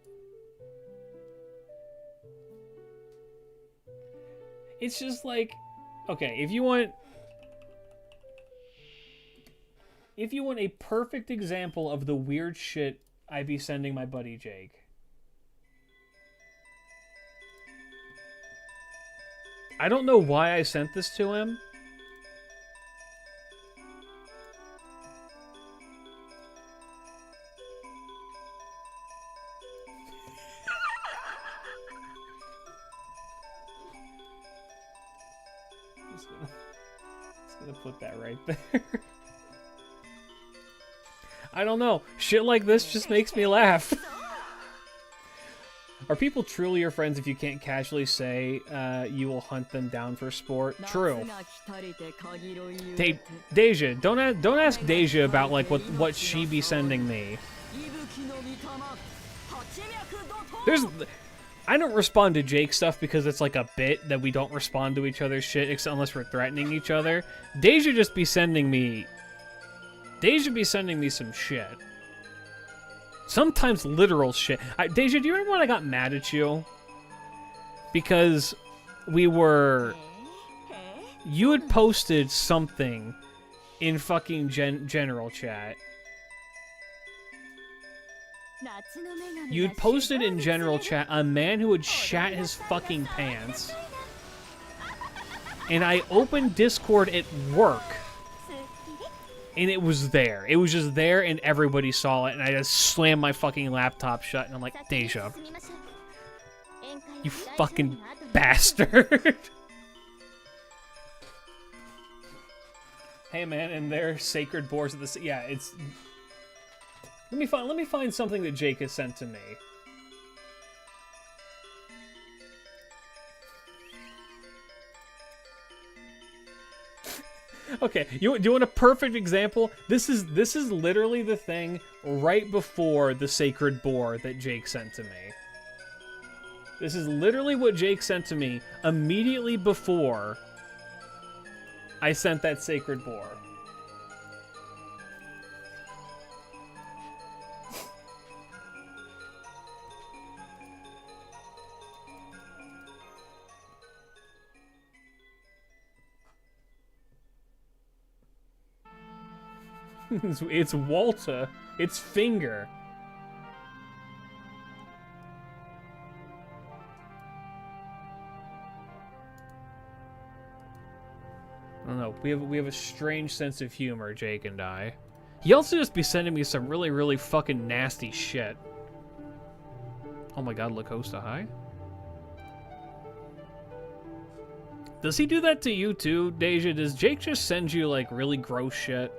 It's just like, okay, if you want a perfect example of the weird shit I be sending my buddy Jake. I don't know why I sent this to him. Just gonna put that right there. I don't know. Shit like this just makes me laugh. Are people truly your friends if you can't casually say you will hunt them down for sport? True. Deja, don't ask Deja about like what she be sending me. I don't respond to Jake stuff because it's like a bit that we don't respond to each other's shit unless we're threatening each other. Deja just be sending me. Deja be sending me some shit. Sometimes literal shit. Deja, do you remember when I got mad at you? Because you had posted something in fucking general chat. You'd posted in general chat a man who had shat his fucking pants. And I opened Discord at work. And it was there. It was just there and everybody saw it. And I just slammed my fucking laptop shut. And I'm like, Deja. You fucking bastard. Hey man, and their sacred boars at the... Yeah, it's... Let me find something that Jake has sent to me. Okay, do you want a perfect example? This is literally the thing right before the sacred boar that Jake sent to me. This is literally what Jake sent to me immediately before I sent that sacred boar. It's Walter. It's Finger. I don't know. We have a strange sense of humor, Jake and I. He also just be sending me some really, really fucking nasty shit. Oh my god, Lacosta, hi. Does he do that to you too, Deja? Does Jake just send you like really gross shit?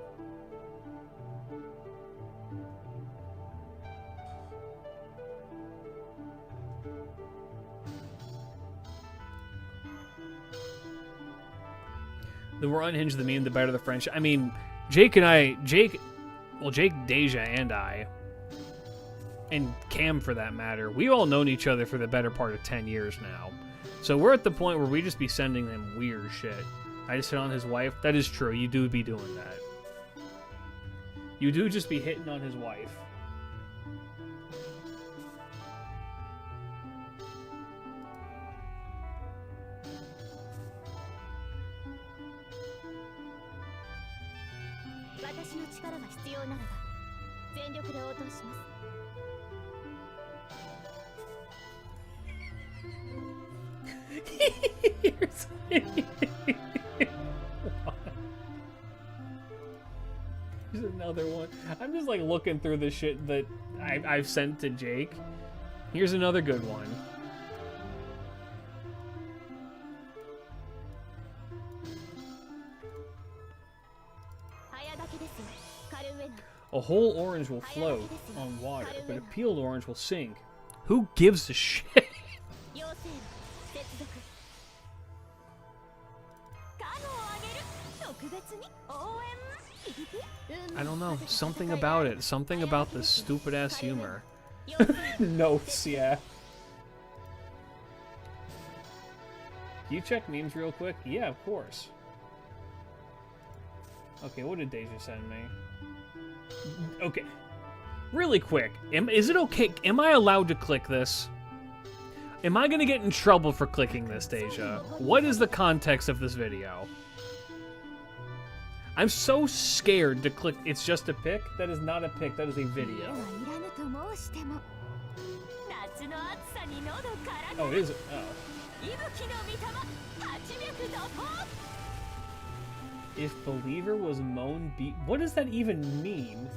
The more unhinged the meme, the better the friendship. I mean, Jake, Deja, and I, and Cam for that matter, we've all known each other for the better part of 10 years now. So we're at the point where we just be sending them weird shit. I just hit on his wife. That is true. You do be doing that. You do just be hitting on his wife. Here's another one. I'm just like looking through the shit that I've sent to Jake. Here's another good one. A whole orange will float on water, but a peeled orange will sink. Who gives a shit? I don't know. Something about it. Something about this stupid ass humor. Notes, yeah. You check memes real quick? Yeah, of course. Okay, what did Deja send me? Okay. Really quick. Is it okay? Am I allowed to click this? Am I gonna get in trouble for clicking this, Deja? What is the context of this video? I'm so scared to click. It's just a pic? That is not a pic, that is a video. Oh, is it? Oh. If Believer was moan beat. What does that even mean?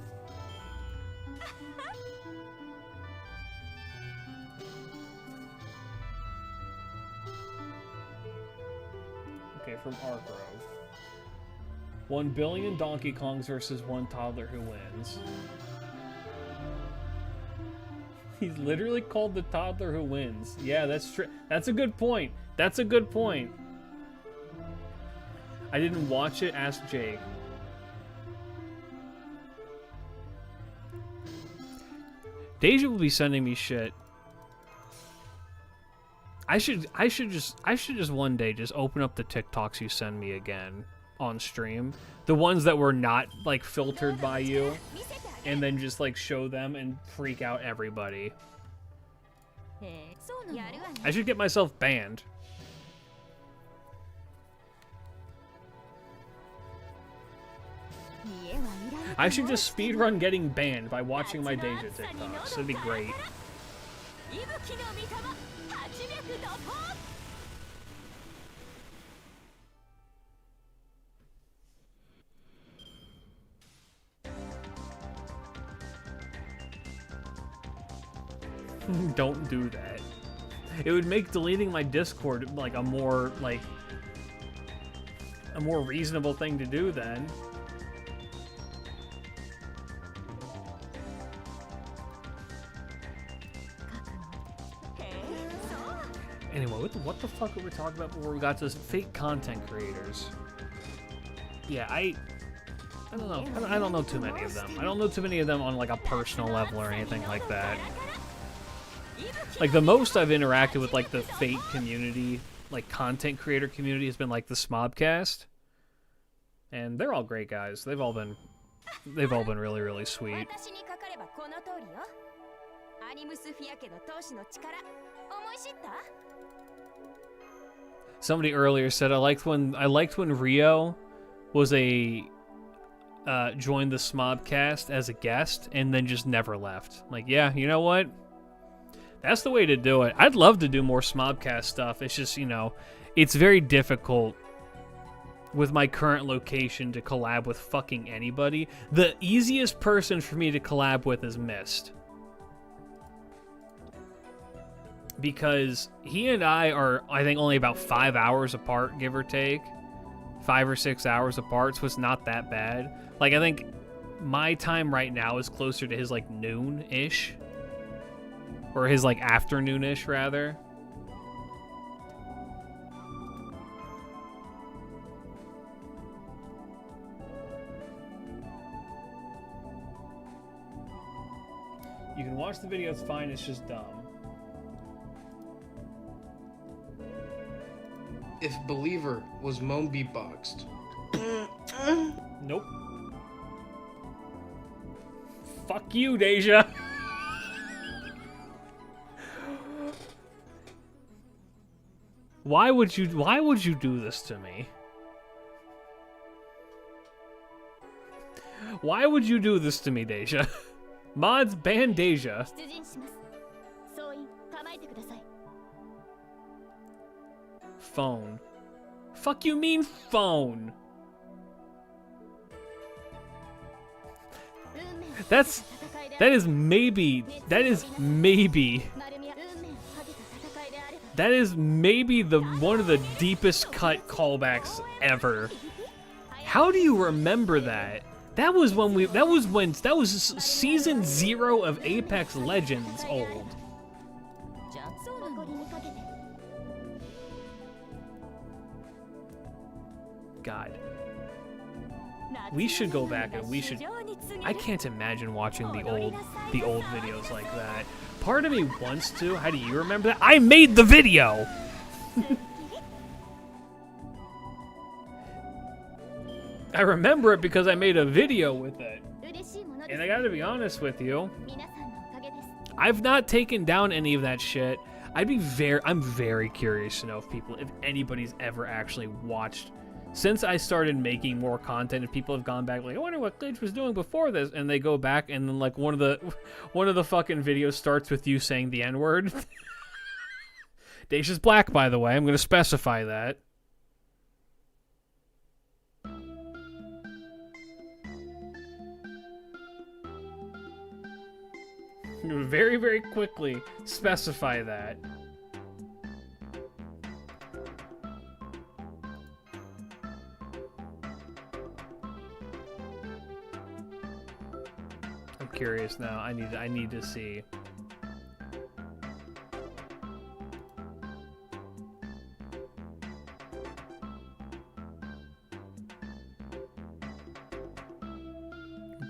Okay, from Argrove. 1 billion Donkey Kongs versus 1 toddler who wins. He's literally called the toddler who wins. Yeah, that's true. That's a good point. That's a good point. I didn't watch it. Ask Jake. Deja will be sending me shit. I should just one day just open up the TikToks you send me again on stream. The ones that were not like filtered by you, and then just like show them and freak out everybody. I should get myself banned. I should just speedrun getting banned by watching my Deja TikToks. That'd be great. Don't do that. It would make deleting my Discord like a more reasonable thing to do then. Anyway, what the fuck were we talking about before we got to fake content creators? Yeah, I don't know. I don't know too many of them. I don't know too many of them on like a personal level or anything like that. Like the most I've interacted with like the fake community, like content creator community, has been like the Smobcast, and they're all great guys. They've all been really, really sweet. Somebody earlier said I liked when Rio was joined the Smobcast as a guest and then just never left. Like, yeah, you know what? That's the way to do it. I'd love to do more Smobcast stuff. It's just, you know, it's very difficult with my current location to collab with fucking anybody. The easiest person for me to collab with is Mist. Because he and I are, I think, only about 5 hours apart, give or take. 5 or 6 hours apart, so it's not that bad. Like, I think my time right now is closer to his, like, noon-ish. Or his, like, afternoon-ish, rather. You can watch the video, it's fine, it's just dumb. If Believer was moan beatboxed. Nope. Fuck you, Deja. Why would you do this to me? Why would you do this to me, Deja? Mods ban Deja. Phone. Fuck you mean phone? That is maybe the one of the deepest cut callbacks ever. How do you remember that? That was season 0 of Apex Legends old. God. We should go back and we should. I can't imagine watching the old videos like that. Part of me wants to. How do you remember that? I made the video. I remember it because I made a video with it. And I gotta be honest with you, I've not taken down any of that shit. I'm very curious to know if anybody's ever actually watched, since I started making more content, if people have gone back like, I wonder what Glitch was doing before this, and they go back and then like one of the fucking videos starts with you saying the N-word. Dacia's black, by the way. I'm gonna specify that. Very, very quickly specify that. I'm curious now. I need to see.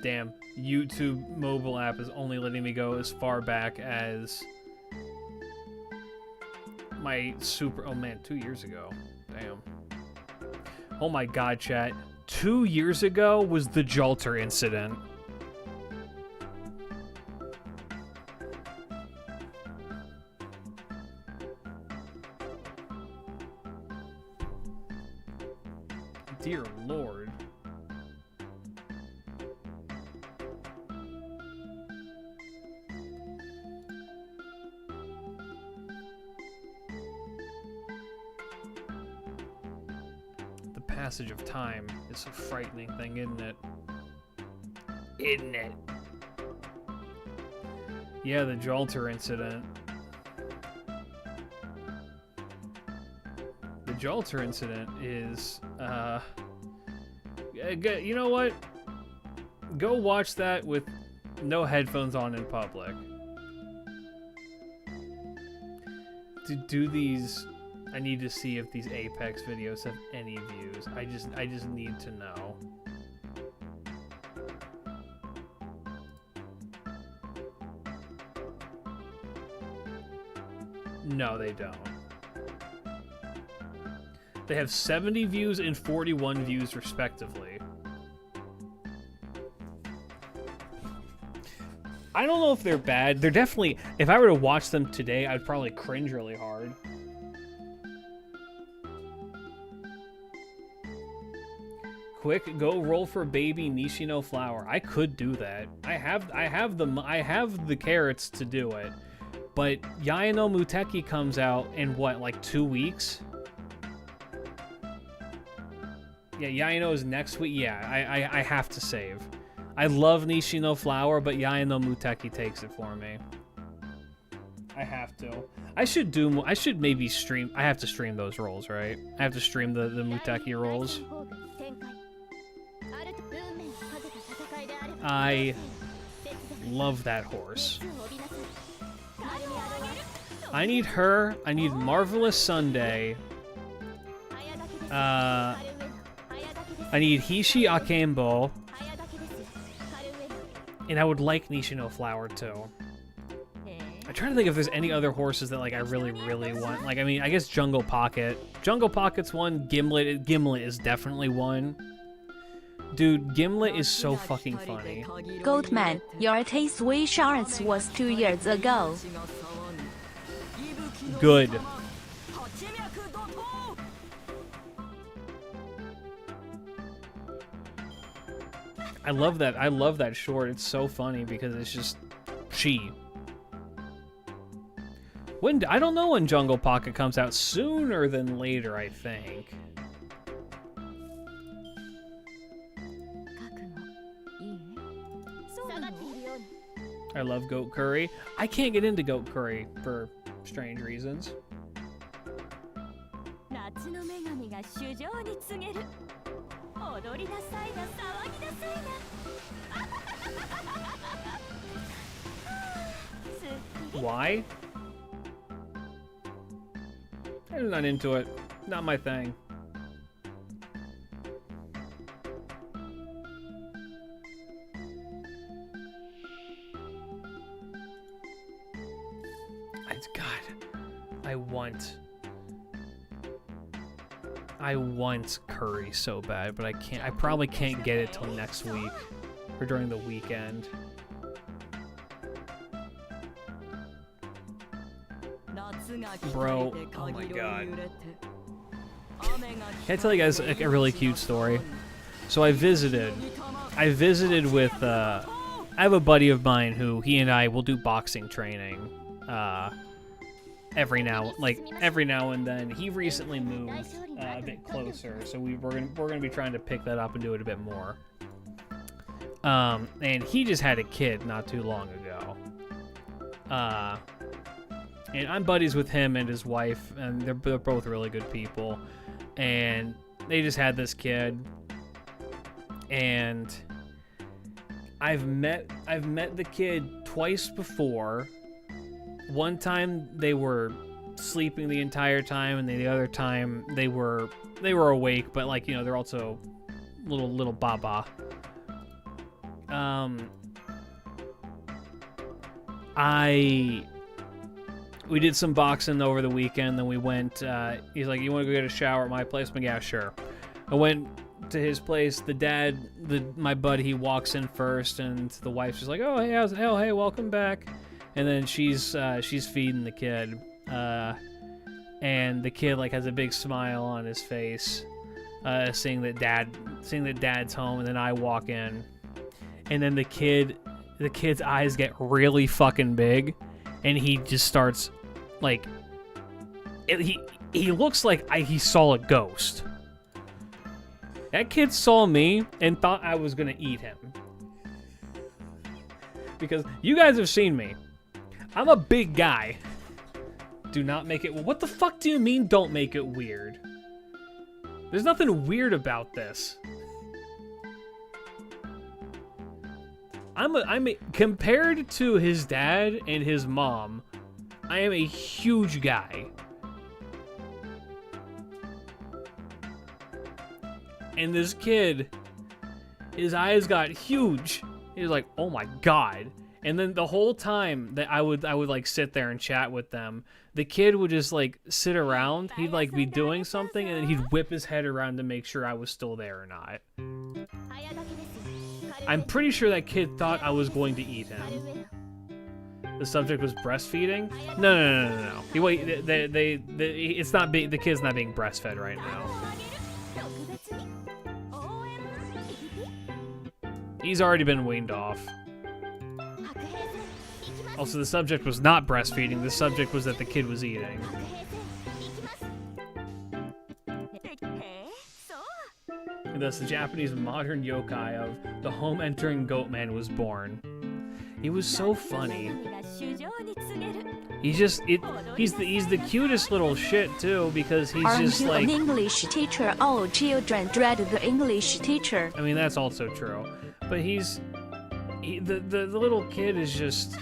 Damn, YouTube mobile app is only letting me go as far back as my super... Oh man, 2 years ago. Damn. Oh my god, chat. 2 years ago was the Jalter incident. Dear Lord. Passage of time is a frightening thing, isn't it? Isn't it? Yeah, the Jalter incident. The Jalter incident is, you know what? Go watch that with no headphones on in public. Do these... I need to see if these Apex videos have any views. I just need to know. No, they don't. They have 70 views and 41 views respectively. I don't know if they're bad. They're definitely... If I were to watch them today, I'd probably cringe really hard. Quick, go roll for baby Nishino flower. I could do that. I have the carrots to do it. But Yae no Muteki comes out in what, like 2 weeks? Yeah, Yae no is next week. Yeah, I have to save. I love Nishino flower, but Yae no Muteki takes it for me. I have to. I should maybe stream. I have to stream those rolls, right? I have to stream the Muteki rolls. I love that horse. I need her. I need Marvelous Sunday. I need Hishi Akembo. And I would like Nishino Flower too. I'm trying to think if there's any other horses that like I really, really want. Like, I mean, I guess Jungle Pocket. Jungle Pocket's one. Gimlet is definitely one. Dude, Gimlet is so fucking funny. Goatman, your taste way shorts was 2 years ago. Good. I love that short. It's so funny because it's just she. I don't know when Jungle Pocket comes out. Sooner than later, I think. I love goat curry. I can't get into goat curry for strange reasons. Why? I'm not into it. Not my thing. God, I want curry so bad, but I can't. I probably can't get it till next week or during the weekend. Bro, oh my God. Can I tell you guys a really cute story? So I visited with, I have a buddy of mine who he and I will do boxing training, every now and then. He recently moved a bit closer, so we're gonna be trying to pick that up and do it a bit more. And he just had a kid not too long ago. And I'm buddies with him and his wife, and they're both really good people. And they just had this kid, and I've met the kid twice before. One time they were sleeping the entire time, and the other time they were awake, but like, you know, they're also little baba. We did some boxing over the weekend, then we went, he's like, you want to go get a shower at my place? I'm like, yeah, sure. I went to his place. My buddy, he walks in first, and the wife's just like, oh, hey, hey, welcome back. And then she's feeding the kid. And the kid, like, has a big smile on his face, seeing that dad's home, and then I walk in. And then the kid's eyes get really fucking big, and he just starts, like, he looks like he saw a ghost. That kid saw me and thought I was gonna eat him. Because you guys have seen me. I'm a big guy. Do not make it... What the fuck do you mean, don't make it weird? There's nothing weird about this. Compared to his dad and his mom, I am a huge guy. And this kid, his eyes got huge. He was like, oh my God. And then the whole time that I would like sit there and chat with them, the kid would just like sit around. He'd like be doing something, and then he'd whip his head around to make sure I was still there or not. I'm pretty sure that kid thought I was going to eat him. The subject was breastfeeding? No. It's not the kid's not being breastfed right now. He's already been weaned off. Also, the subject was not breastfeeding. The subject was that the kid was eating. And thus, the Japanese modern yokai of the home-entering Goatman was born. He was so funny. He's the cutest little shit too, because he's just like... Aren't you an English teacher? All children dread the English teacher. I mean, that's also true. But the little kid is just...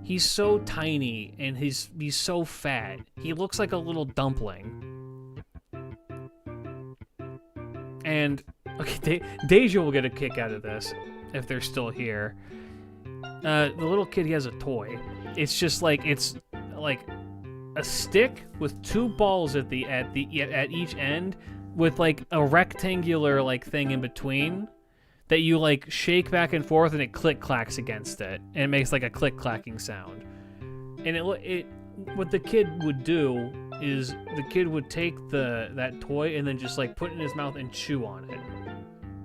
He's so tiny, and he's so fat. He looks like a little dumpling. And, okay, Deja will get a kick out of this, if they're still here. The little kid, he has a toy. It's just like, it's like a stick with two balls at each end, with like a rectangular like thing in between that you like shake back and forth, and it click-clacks against it, and it makes like a click-clacking sound. And what the kid would do is the kid would take that toy and then just like put it in his mouth and chew on it.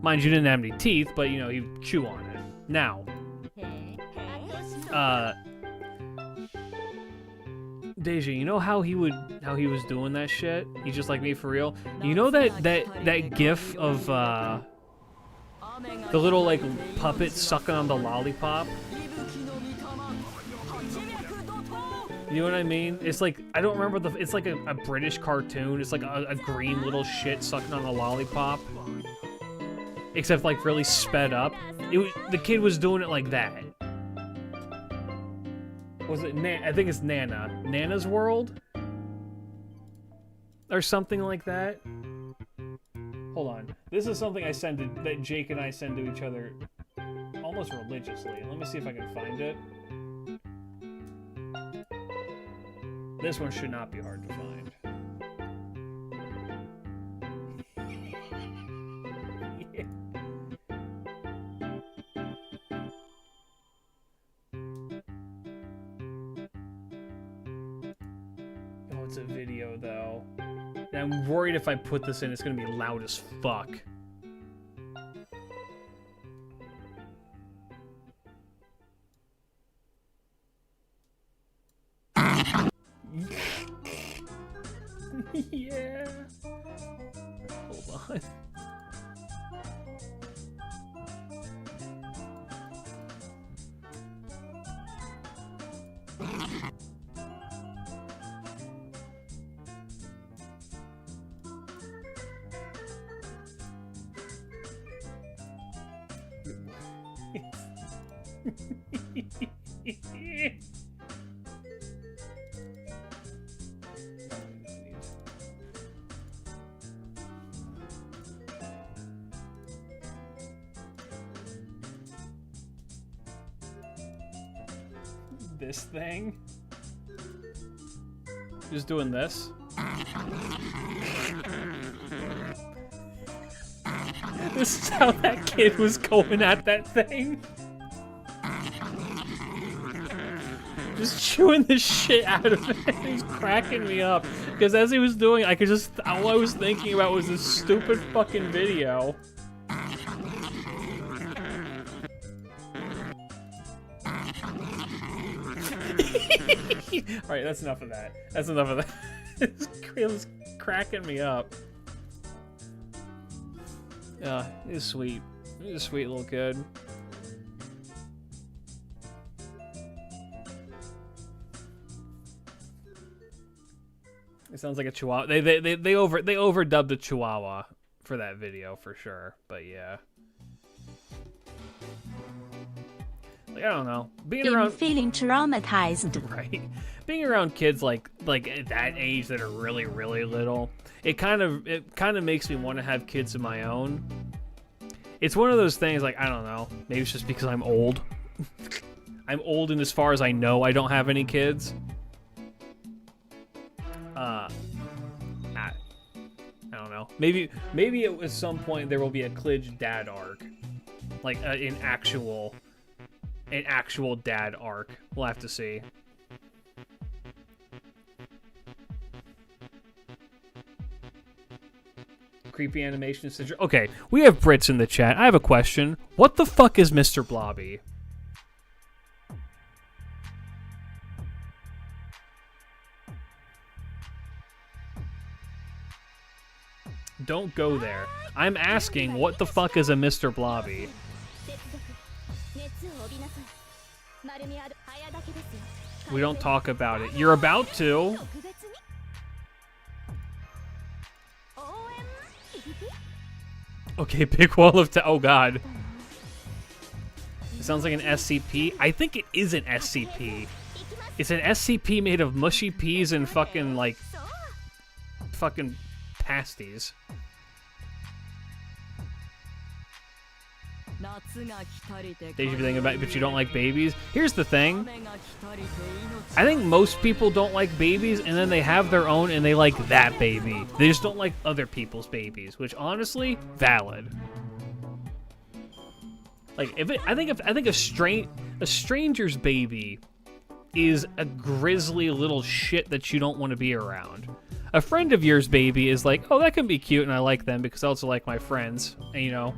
Mind you, didn't have any teeth, but you know, he'd chew on it. Now, Deja, you know how he was doing that shit? He's just like me for real. You know that gif of the little like puppet sucking on the lollipop? You know what I mean? It's like, I don't remember it's like a British cartoon. It's like a green little shit sucking on a lollipop. Except like really sped up. The kid was doing it like that. Was it I think it's Nana. Nana's World? Or something like that? Hold on. This is something that Jake and I send to each other almost religiously. Let me see if I can find it. This one should not be hard to find. Yeah. Oh, it's a video though. And I'm worried if I put this in, it's gonna be loud as fuck. Yeah. Hold on. This thing? Just doing this? This is how that kid was going at that thing. Just chewing the shit out of it. He's cracking me up. Because as he was doing, I could just, all I was thinking about was this stupid fucking video. Alright, that's enough of that. That's enough of that. It was cracking me up. He's sweet. He's a sweet little kid. It sounds like a chihuahua. They overdubbed the chihuahua for that video for sure. But yeah. Like, I don't know. Being I'm around feeling traumatized. right. Being around kids like at that age that are really, really little, it kind of makes me want to have kids of my own. It's one of those things, like, I don't know. Maybe it's just because I'm old. I'm old, and as far as I know, I don't have any kids. I don't know. Maybe at some point there will be a Klidge dad arc, like an actual dad arc. We'll have to see. Creepy animation syndrome. Okay, we have Brits in the chat. I have a question. What the fuck is Mr. Blobby? Don't go there. I'm asking, what the fuck is a Mr. Blobby? We don't talk about it. You're about to. Okay, big wall of oh god. It sounds like an SCP. I think it is an SCP. It's an SCP made of mushy peas and fucking, like, fucking pasties. They should be thinking about it, but you don't like babies? Here's the thing. I think most people don't like babies, and then they have their own, and they like that baby. They just don't like other people's babies, which honestly, valid. Like, I think a stranger's baby is a grisly little shit that you don't want to be around. A friend of yours baby is like, oh, that can be cute, and I like them because I also like my friends, and, you know,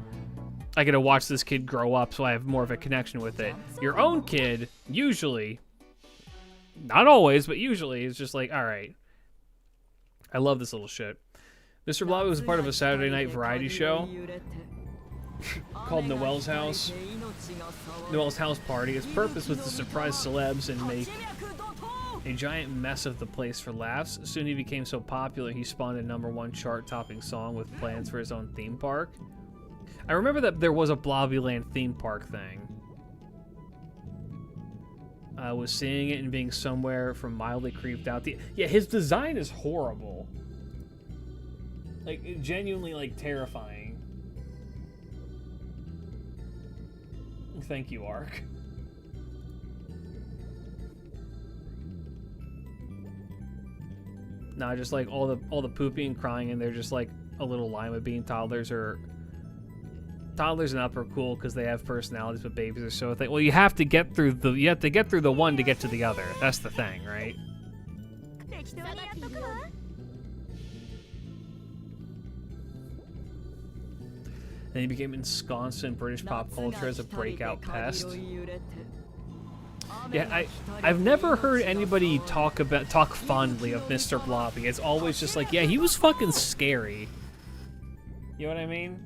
I get to watch this kid grow up, so I have more of a connection with it. Your own kid, usually, not always, but usually, is just like, all right, I love this little shit. Mr. Blobby was a part of a Saturday night variety show called Noel's House. Noel's House Party. Its purpose was to surprise celebs and make a giant mess of the place for laughs. Soon he became so popular, he spawned a #1 chart-topping song with plans for his own theme park. I remember that there was a Blobbyland theme park thing. I was seeing it and being somewhere from mildly creeped out. Yeah, his design is horrible. Like, genuinely, like, terrifying. Thank you, Ark. Nah, just like all the pooping and crying, and they're just like a little lima bean. Toddlers and up are cool because they have personalities, but babies are so thick. Well, you have to get through the one to get to the other. That's the thing, right? Then he became ensconced in British pop culture as a breakout pest. Yeah, I've never heard anybody talk fondly of Mr. Blobby. It's always just like, yeah, he was fucking scary. You know what I mean?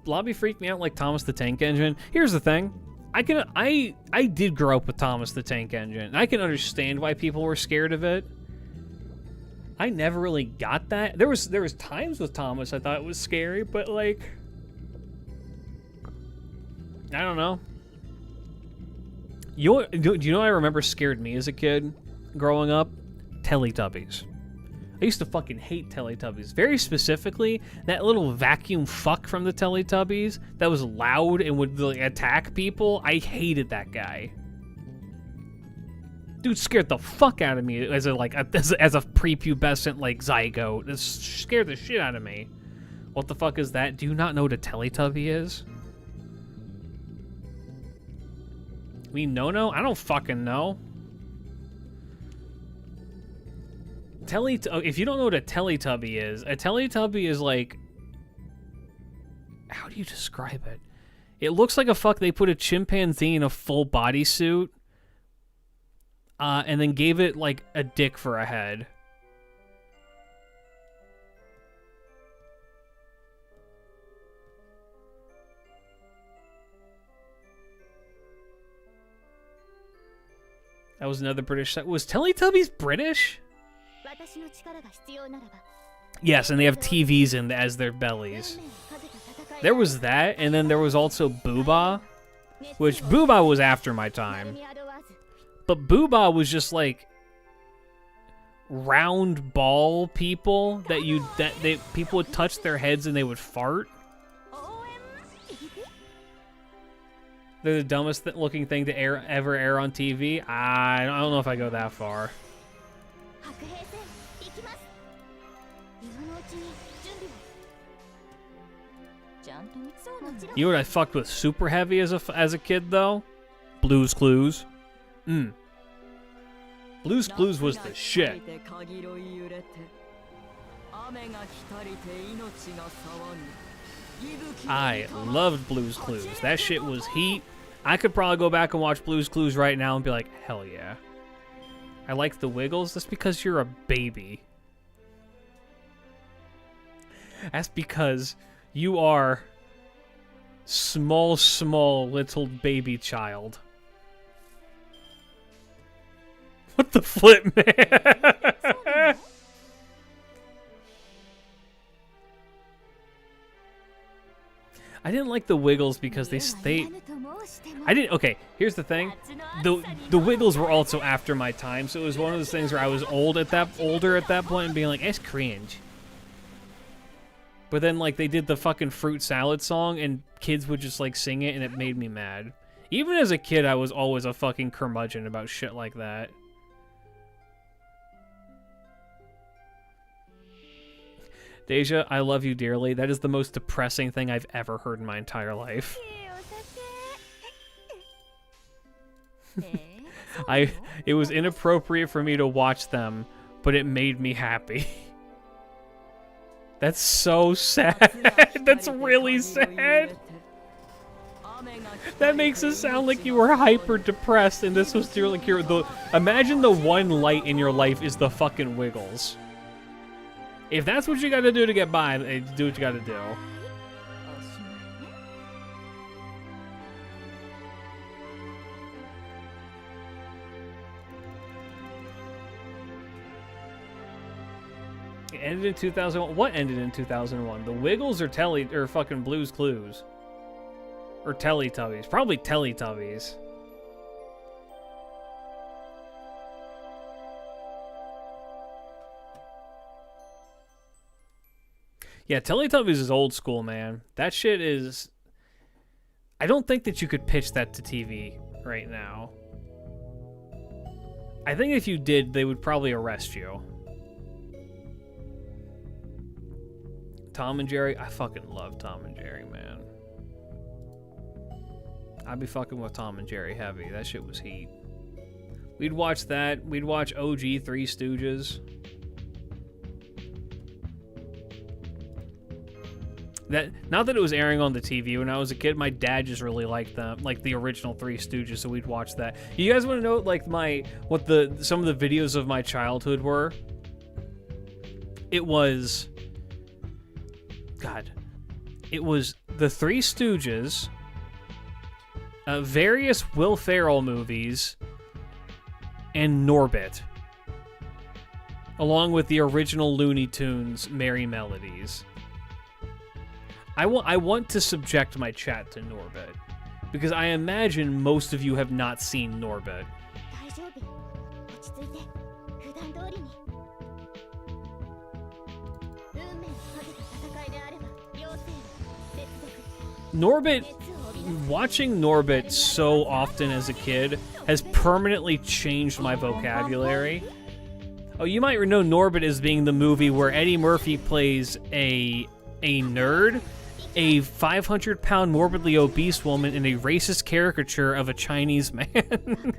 Blobby freaked me out like Thomas the Tank Engine. Here's the thing. I did grow up with Thomas the Tank Engine, and I can understand why people were scared of it. I never really got that. There was times with Thomas I thought it was scary, but like, I don't know. Do you know what I remember scared me as a kid growing up? Teletubbies. I used to fucking hate Teletubbies. Very specifically, that little vacuum fuck from the Teletubbies that was loud and would like, attack people. I hated that guy. Dude scared the fuck out of me as a prepubescent like zygote. It scared the shit out of me. What the fuck is that? Do you not know what a Teletubby is? No? I don't fucking know. If you don't know what a Teletubby is like... How do you describe it? It looks like they put a chimpanzee in a full bodysuit, and then gave it like a dick for a head. That was another British... Was Teletubbies British? Yes, and they have TVs as their bellies. There was that, and then there was also Booba, which Booba was after my time. But Booba was just like round ball people that people would touch their heads and they would fart. They're the dumbest looking thing to ever air on TV. I don't know if I go that far. You know what I fucked with super heavy as a kid though? Blue's Clues. Blue's Clues was the shit. I loved Blue's Clues. That shit was heat. I could probably go back and watch Blue's Clues right now and be like, hell yeah. I like the Wiggles. That's because you're a baby. That's because you are small little baby child. What the flip, man? I didn't like the Wiggles because okay, here's the thing. The Wiggles were also after my time, so it was one of those things where I was older at that point and being like, it's cringe. But then like they did the fucking fruit salad song and kids would just like sing it and it made me mad. Even as a kid, I was always a fucking curmudgeon about shit like that. Deja, I love you dearly. That is the most depressing thing I've ever heard in my entire life. It was inappropriate for me to watch them, but it made me happy. That's so sad. That's really sad. That makes it sound like you were hyper depressed and this was like imagine the one light in your life is the fucking Wiggles. If that's what you gotta do to get by, do what you gotta do. It ended in 2001. What ended in 2001? The Wiggles or fucking Blue's Clues? Or Teletubbies? Probably Teletubbies. Yeah, Teletubbies is old school, man. That shit is... I don't think that you could pitch that to TV right now. I think if you did, they would probably arrest you. Tom and Jerry? I fucking love Tom and Jerry, man. I'd be fucking with Tom and Jerry heavy. That shit was heat. We'd watch that. We'd watch OG Three Stooges. Not that it was airing on the TV when I was a kid. My dad just really liked them, like the original Three Stooges, so we'd watch that. You guys want to know like some of the videos of my childhood were? It was the Three Stooges, various Will Ferrell movies, and Norbit, along with the original Looney Tunes Merry Melodies. I want to subject my chat to Norbit, because I imagine most of you have not seen Norbit. Norbit, watching Norbit so often as a kid has permanently changed my vocabulary. Oh, you might know Norbit as being the movie where Eddie Murphy plays a nerd, a 500-pound morbidly obese woman, and a racist caricature of a Chinese man.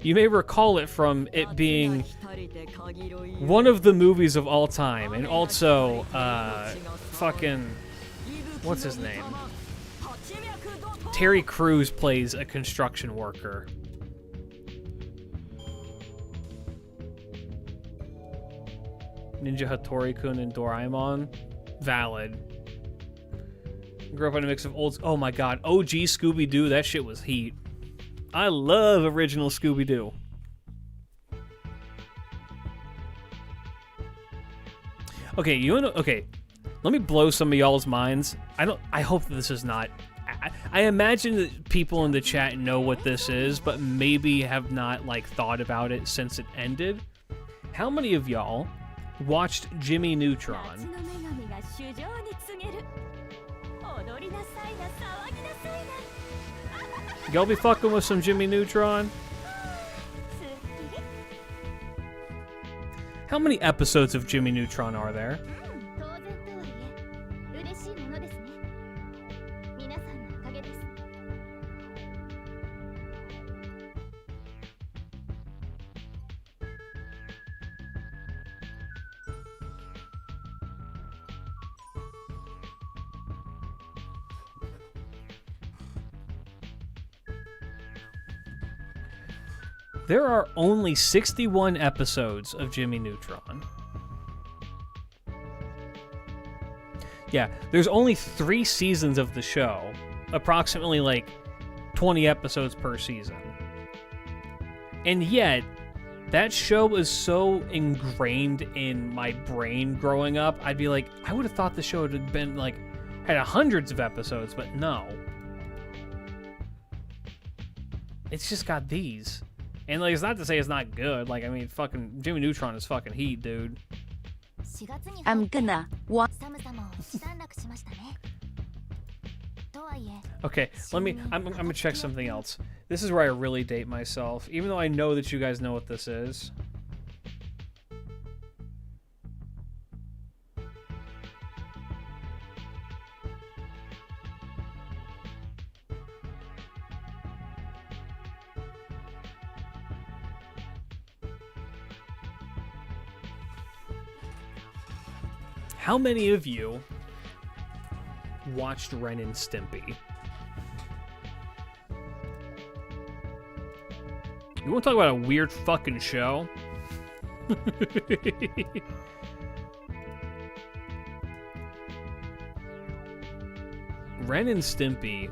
You may recall it from it being one of the movies of all time, and also, fucking, what's his name? Terry Crews plays a construction worker. Ninja Hattori-kun and Doraemon? Valid. Grew up on a mix of old... Oh my god, OG Scooby-Doo, that shit was heat. I love original Scooby-Doo. Okay, let me blow some of y'all's minds. I hope that this is not... I imagine that people in the chat know what this is, but maybe have not, like, thought about it since it ended. How many of y'all watched Jimmy Neutron? Y'all be fucking with some Jimmy Neutron? How many episodes of Jimmy Neutron are there? There are only 61 episodes of Jimmy Neutron. Yeah, there's only 3 seasons of the show. Approximately, like, 20 episodes per season. And yet, that show is so ingrained in my brain growing up, I'd be like, I would have thought the show had been, like, had hundreds of episodes, but no. It's just got these. And, like, it's not to say it's not good. Like, I mean, fucking Jimmy Neutron is fucking heat, dude. I'm gonna watch. Okay, I'm gonna check something else. This is where I really date myself, even though I know that you guys know what this is. How many of you watched Ren and Stimpy? You want to talk about a weird fucking show? Ren and Stimpy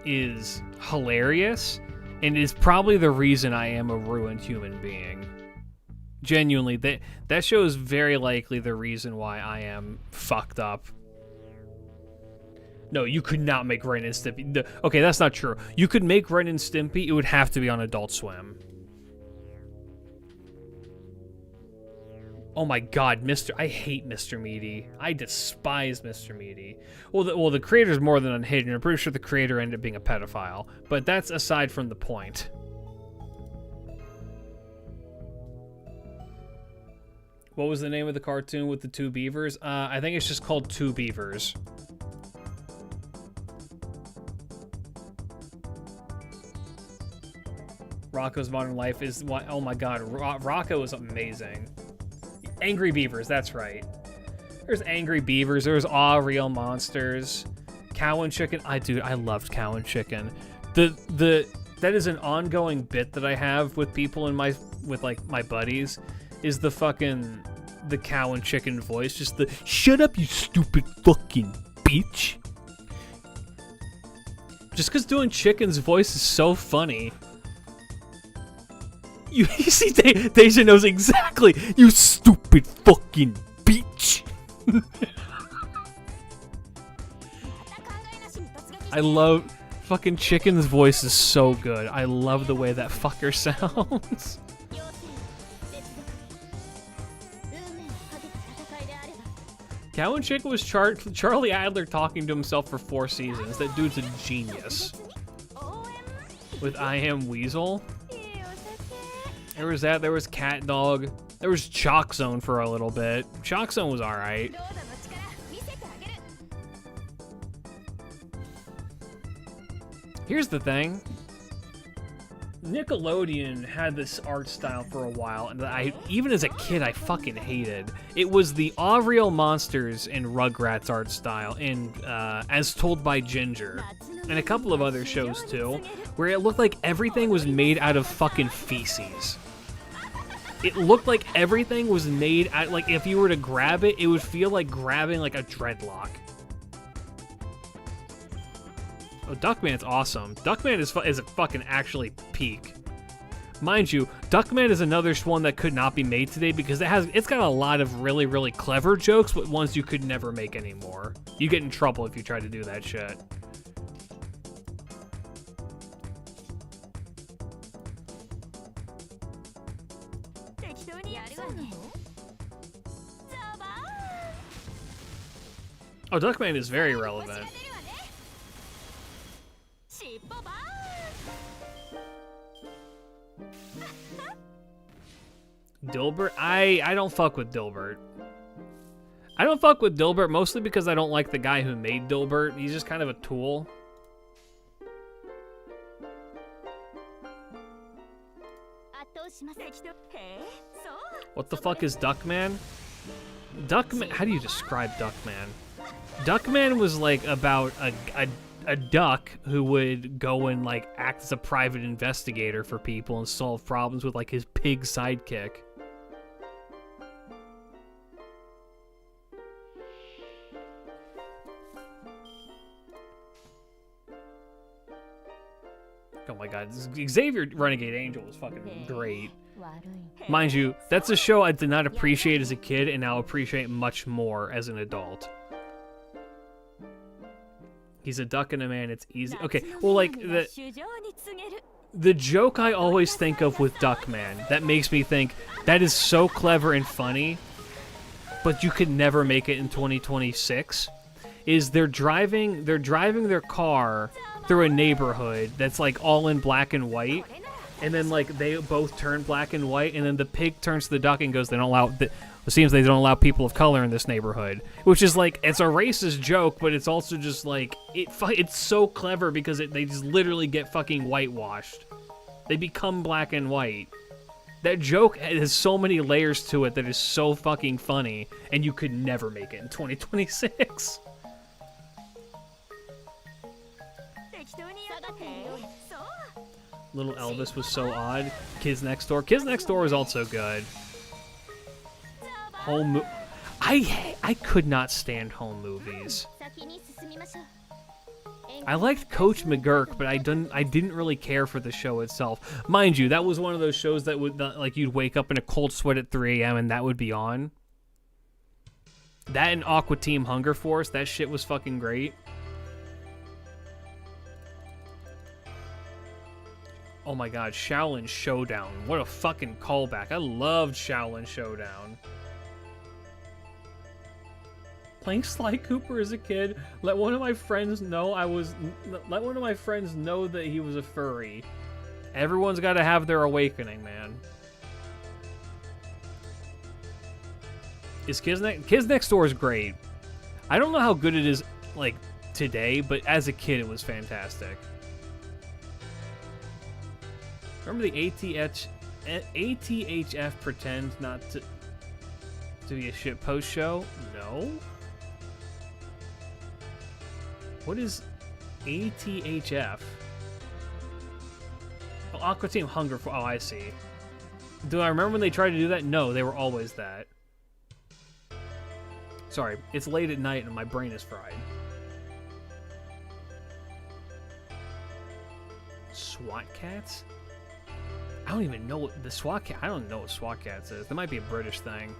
is hilarious and is probably the reason I am a ruined human being. Genuinely, that show is very likely the reason why I am fucked up. No, you could not make Ren and Stimpy. Okay, that's not true. You could make Ren and Stimpy. It would have to be on Adult Swim. Oh my God, I hate Mr. Meaty. I despise Mr. Meaty. Well, the creator's more than unhinged. I'm pretty sure the creator ended up being a pedophile. But that's aside from the point. What was the name of the cartoon with the two beavers? I think it's just called Two Beavers. Rocco's Modern Life is what? Oh my God, Rocco is amazing. Angry Beavers, that's right. There's Angry Beavers. There's Aw, Real Monsters. Cow and Chicken. Dude, I loved Cow and Chicken. That is an ongoing bit that I have with people with my buddies. Is the Cow and Chicken voice? Just the shut up, you stupid fucking bitch. Just because doing Chicken's voice is so funny. You see, Deja knows exactly. You stupid fucking bitch. I love fucking Chicken's voice is so good. I love the way that fucker sounds. Cow and Chicken was Charlie Adler talking to himself for 4 seasons. That dude's a genius. With I Am Weasel. There was that. There was Cat Dog. There was Chalk Zone for a little bit. Chalk Zone was alright. Here's the thing. Nickelodeon had this art style for a while, and even as a kid, I fucking hated. It was the Aw, Real Monsters and Rugrats art style, and As Told by Ginger, and a couple of other shows too, where it looked like everything was made out of fucking feces. It looked like everything was made out, like if you were to grab it, it would feel like grabbing like a dreadlock. Oh, Duckman's awesome. Duckman is a fucking actually peak. Mind you, Duckman is another one that could not be made today because it's got a lot of really, really clever jokes, but ones you could never make anymore. You get in trouble if you try to do that shit. Oh, Duckman is very relevant. Dilbert? I don't fuck with Dilbert. I don't fuck with Dilbert mostly because I don't like the guy who made Dilbert. He's just kind of a tool. What the fuck is Duckman? Duckman, how do you describe Duckman? Duckman was like about a duck who would go and like act as a private investigator for people and solve problems with like his pig sidekick. Oh my god, Xavier Renegade Angel was fucking great. Mind you, that's a show I did not appreciate as a kid and now appreciate much more as an adult. He's a duck and a man, it's easy. Okay, well, like, the joke I always think of with Duckman, that makes me think, that is so clever and funny, but you could never make it in 2026, is they're driving their car through a neighborhood that's, like, all in black and white, and then, like, they both turn black and white, and then the pig turns to the duck and goes, they don't allow... It seems they don't allow people of color in this neighborhood, which is like, it's a racist joke, but it's also just like, it's so clever because they just literally get fucking whitewashed. They become black and white. That joke has so many layers to it that is so fucking funny, and you could never make it in 2026. Little Elvis was so odd. Kids Next Door. Kids Next Door was also good. I could not stand home movies. I liked Coach McGurk, but I didn't really care for the show itself. Mind you, that was one of those shows that would like you'd wake up in a cold sweat at 3 a.m. and that would be on. That and Aqua Team Hunger Force, that shit was fucking great. Oh my god, Shaolin Showdown. What a fucking callback. I loved Shaolin Showdown. Playing Sly Cooper as a kid, let one of my friends know that he was a furry. Everyone's got to have their awakening, man. Kids Next Door is great. I don't know how good it is, like, today, but as a kid, it was fantastic. Remember the ATHF pretend not to be a shitpost show? No? What is ATHF? Oh, Aqua Team Hunger for... Oh, I see. Do I remember when they tried to do that? No, they were always that. Sorry, it's late at night and my brain is fried. SWAT Cats? I don't even know what the SWAT Cat... I don't know what SWAT Cats is. That might be a British thing.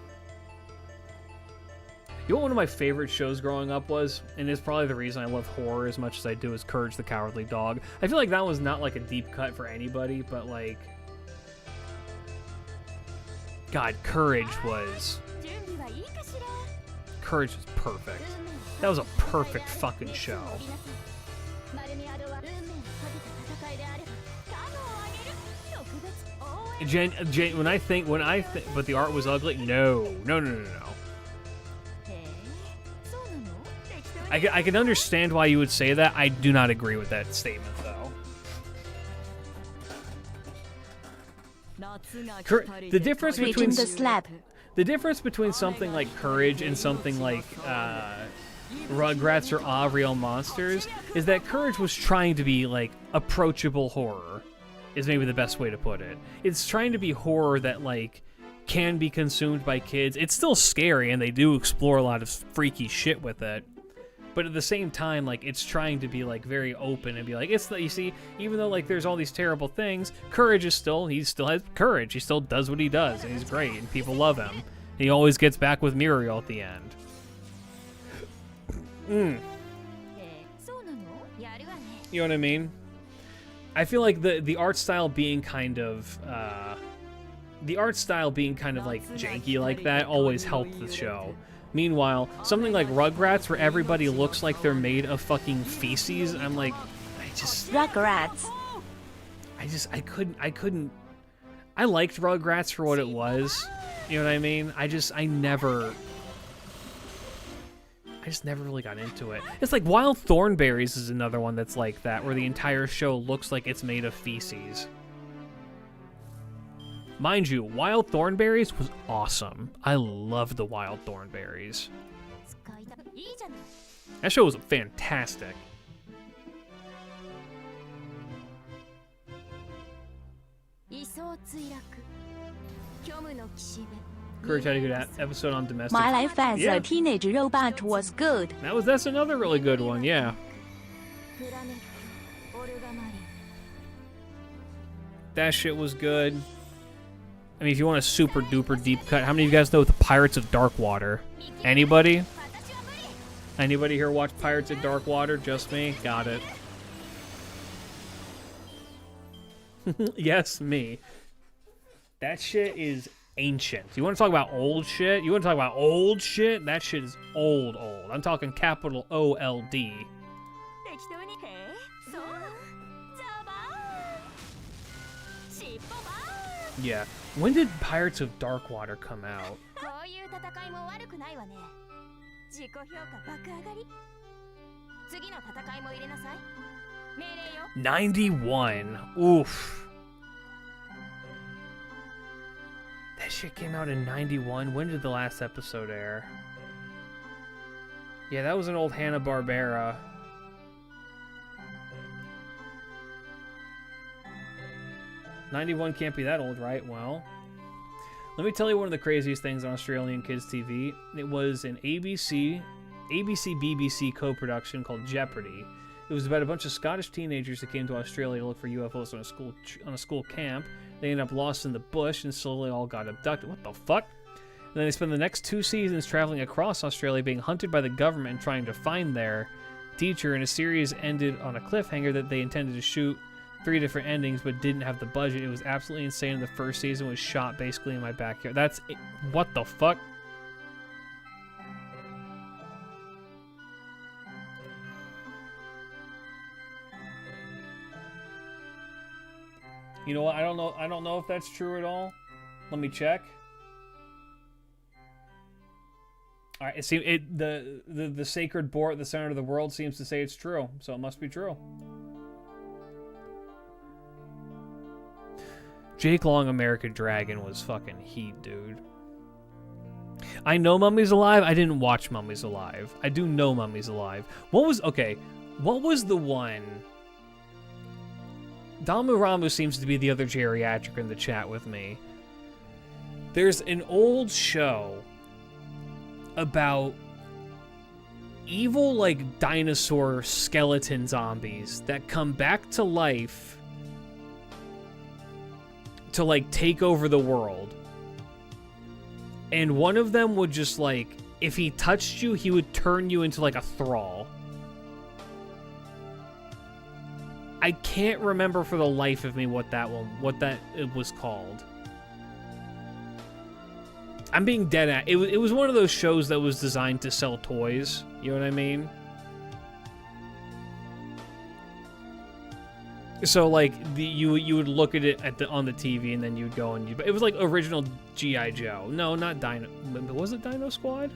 You know what one of my favorite shows growing up was? And it's probably the reason I love horror as much as I do, is Courage the Cowardly Dog. I feel like that was not like a deep cut for anybody, but like... God, Courage was perfect. That was a perfect fucking show. When I think, but the art was ugly? No. I can understand why you would say that. I do not agree with that statement, though. The difference between the slap. The difference between something like Courage and something like Rugrats or Ah Real Monsters is that Courage was trying to be like approachable horror, is maybe the best way to put it. It's trying to be horror that like can be consumed by kids. It's still scary and they do explore a lot of freaky shit with it. But at the same time, like, it's trying to be, like, very open and be like, it's, you see, even though, like, there's all these terrible things, Courage is still, he still has courage. He still does what he does, and he's great, and people love him. He always gets back with Muriel at the end. You know what I mean? I feel like the art style being kind of, like, janky like that always helped the show. Meanwhile, something like Rugrats, where everybody looks like they're made of fucking feces, I'm like, Rugrats. I couldn't. I liked Rugrats for what it was. You know what I mean? I just never really got into it. It's like Wild Thornberrys is another one that's like that, where the entire show looks like it's made of feces. Mind you, Wild Thornberrys was awesome. I loved the Wild Thornberrys. That show was fantastic. Courage had a good episode on domestic. My life as a teenage robot was good. That's another really good one, yeah. That shit was good. I mean, if you want a super duper deep cut, how many of you guys know the Pirates of Darkwater? Anybody? Anybody here watch Pirates of Darkwater? Just me? Got it. Yes, me. That shit is ancient. You want to talk about old shit? That shit is old. I'm talking capital O-L-D. Yeah. When did Pirates of Darkwater come out? 91. Oof. That shit came out in 91. When did the last episode air? Yeah, that was an old Hanna-Barbera. '91 can't be that old, right? Well, let me tell you one of the craziest things on Australian Kids TV. It was an ABC-BBC co-production called Jeopardy! It was about a bunch of Scottish teenagers that came to Australia to look for UFOs on a school camp. They ended up lost in the bush and slowly all got abducted. What the fuck? And then they spent the next 2 seasons traveling across Australia, being hunted by the government and trying to find their teacher. And a series ended on a cliffhanger that they intended to shoot 3 different endings, but didn't have the budget. It was absolutely insane. The first season was shot basically in my backyard. That's it. What the fuck? You know what? I don't know if that's true at all. Let me check. All right, the sacred boar at the center of the world seems to say it's true, so it must be true. Jake Long, American Dragon was fucking heat, dude. I know Mummy's Alive. I didn't watch Mummy's Alive. I do know Mummy's Alive. What was the one? Damu Ramu seems to be the other geriatric in the chat with me. There's an old show about evil, like, dinosaur skeleton zombies that come back to life to, like, take over the world. And one of them would just, like, if he touched you, he would turn you into, like, a thrall. I can't remember for the life of me what that was called. I'm being dead at it. It was one of those shows that was designed to sell toys. You know what I mean? So like you would look at it on the TV and then you'd go and it was like original G.I. Joe. No, not Dino. Was it Dino Squad?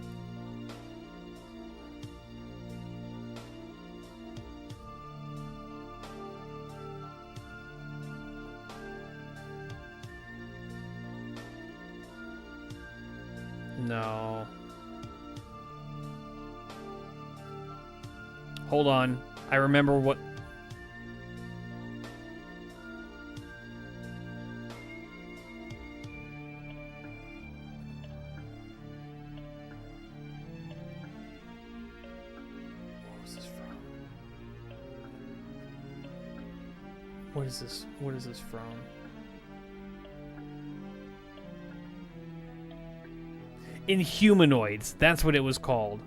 No. Hold on. I remember what... What was this from? What is this from? Inhumanoids. That's what it was called.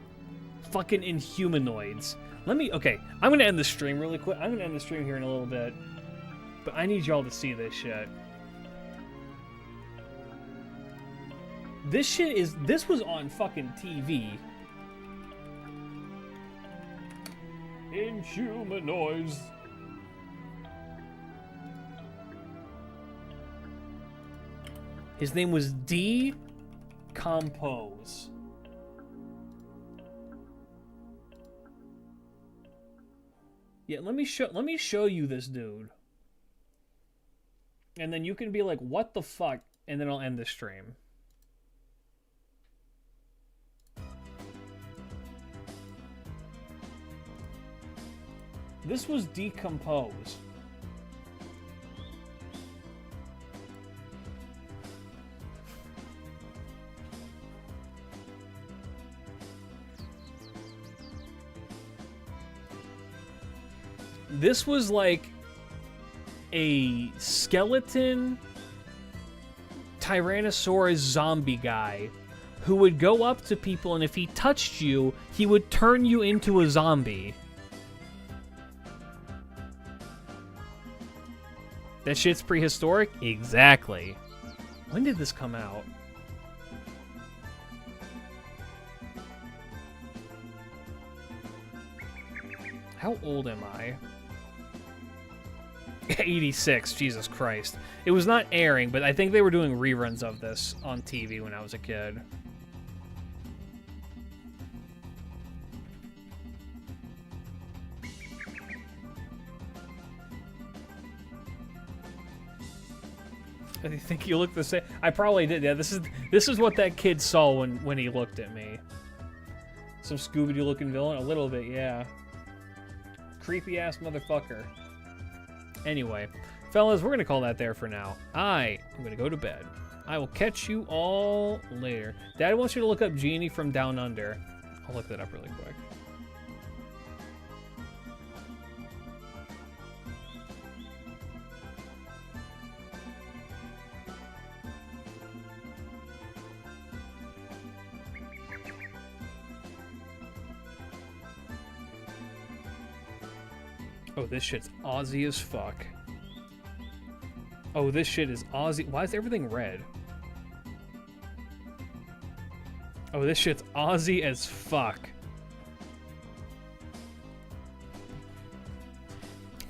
Fucking Inhumanoids. Okay, I'm gonna end the stream really quick. I'm gonna end the stream here in a little bit. But I need y'all to see this shit. This was on fucking TV. Inhumanoids. His name was D. Compose. Yeah, let me show you this dude. And then you can be like, what the fuck? And then I'll end the stream. This was Decompose. This was like a skeleton Tyrannosaurus zombie guy who would go up to people, and if he touched you, he would turn you into a zombie. That shit's prehistoric? Exactly. When did this come out? How old am I? 86, Jesus Christ. It was not airing, but I think they were doing reruns of this on TV when I was a kid. I think you look the same. I probably did. Yeah, this is what that kid saw when he looked at me. Some Scooby-Doo looking villain, a little bit, yeah. Creepy ass motherfucker. Anyway, fellas, we're gonna call that there for now. I am gonna go to bed. I will catch you all later. Dad wants you to look up Genie from Down Under. I'll look that up really quick. Oh, this shit's Aussie as fuck. Oh, this shit is Aussie. Why is everything red? Oh, this shit's Aussie as fuck.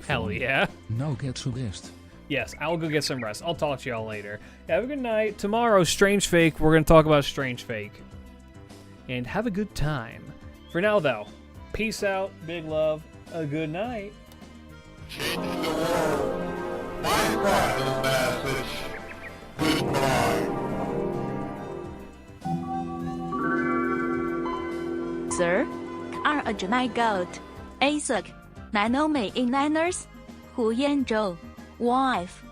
Hell yeah. Now get some rest. Yes, I'll go get some rest. I'll talk to y'all later. Have a good night. Tomorrow, Strange Fake. We're going to talk about Strange Fake. And have a good time. For now, though, peace out. Big love. A good night. Sir, are a Gemini goat. ASIC, Nano May in Niners, Hu Yanzhou, wife.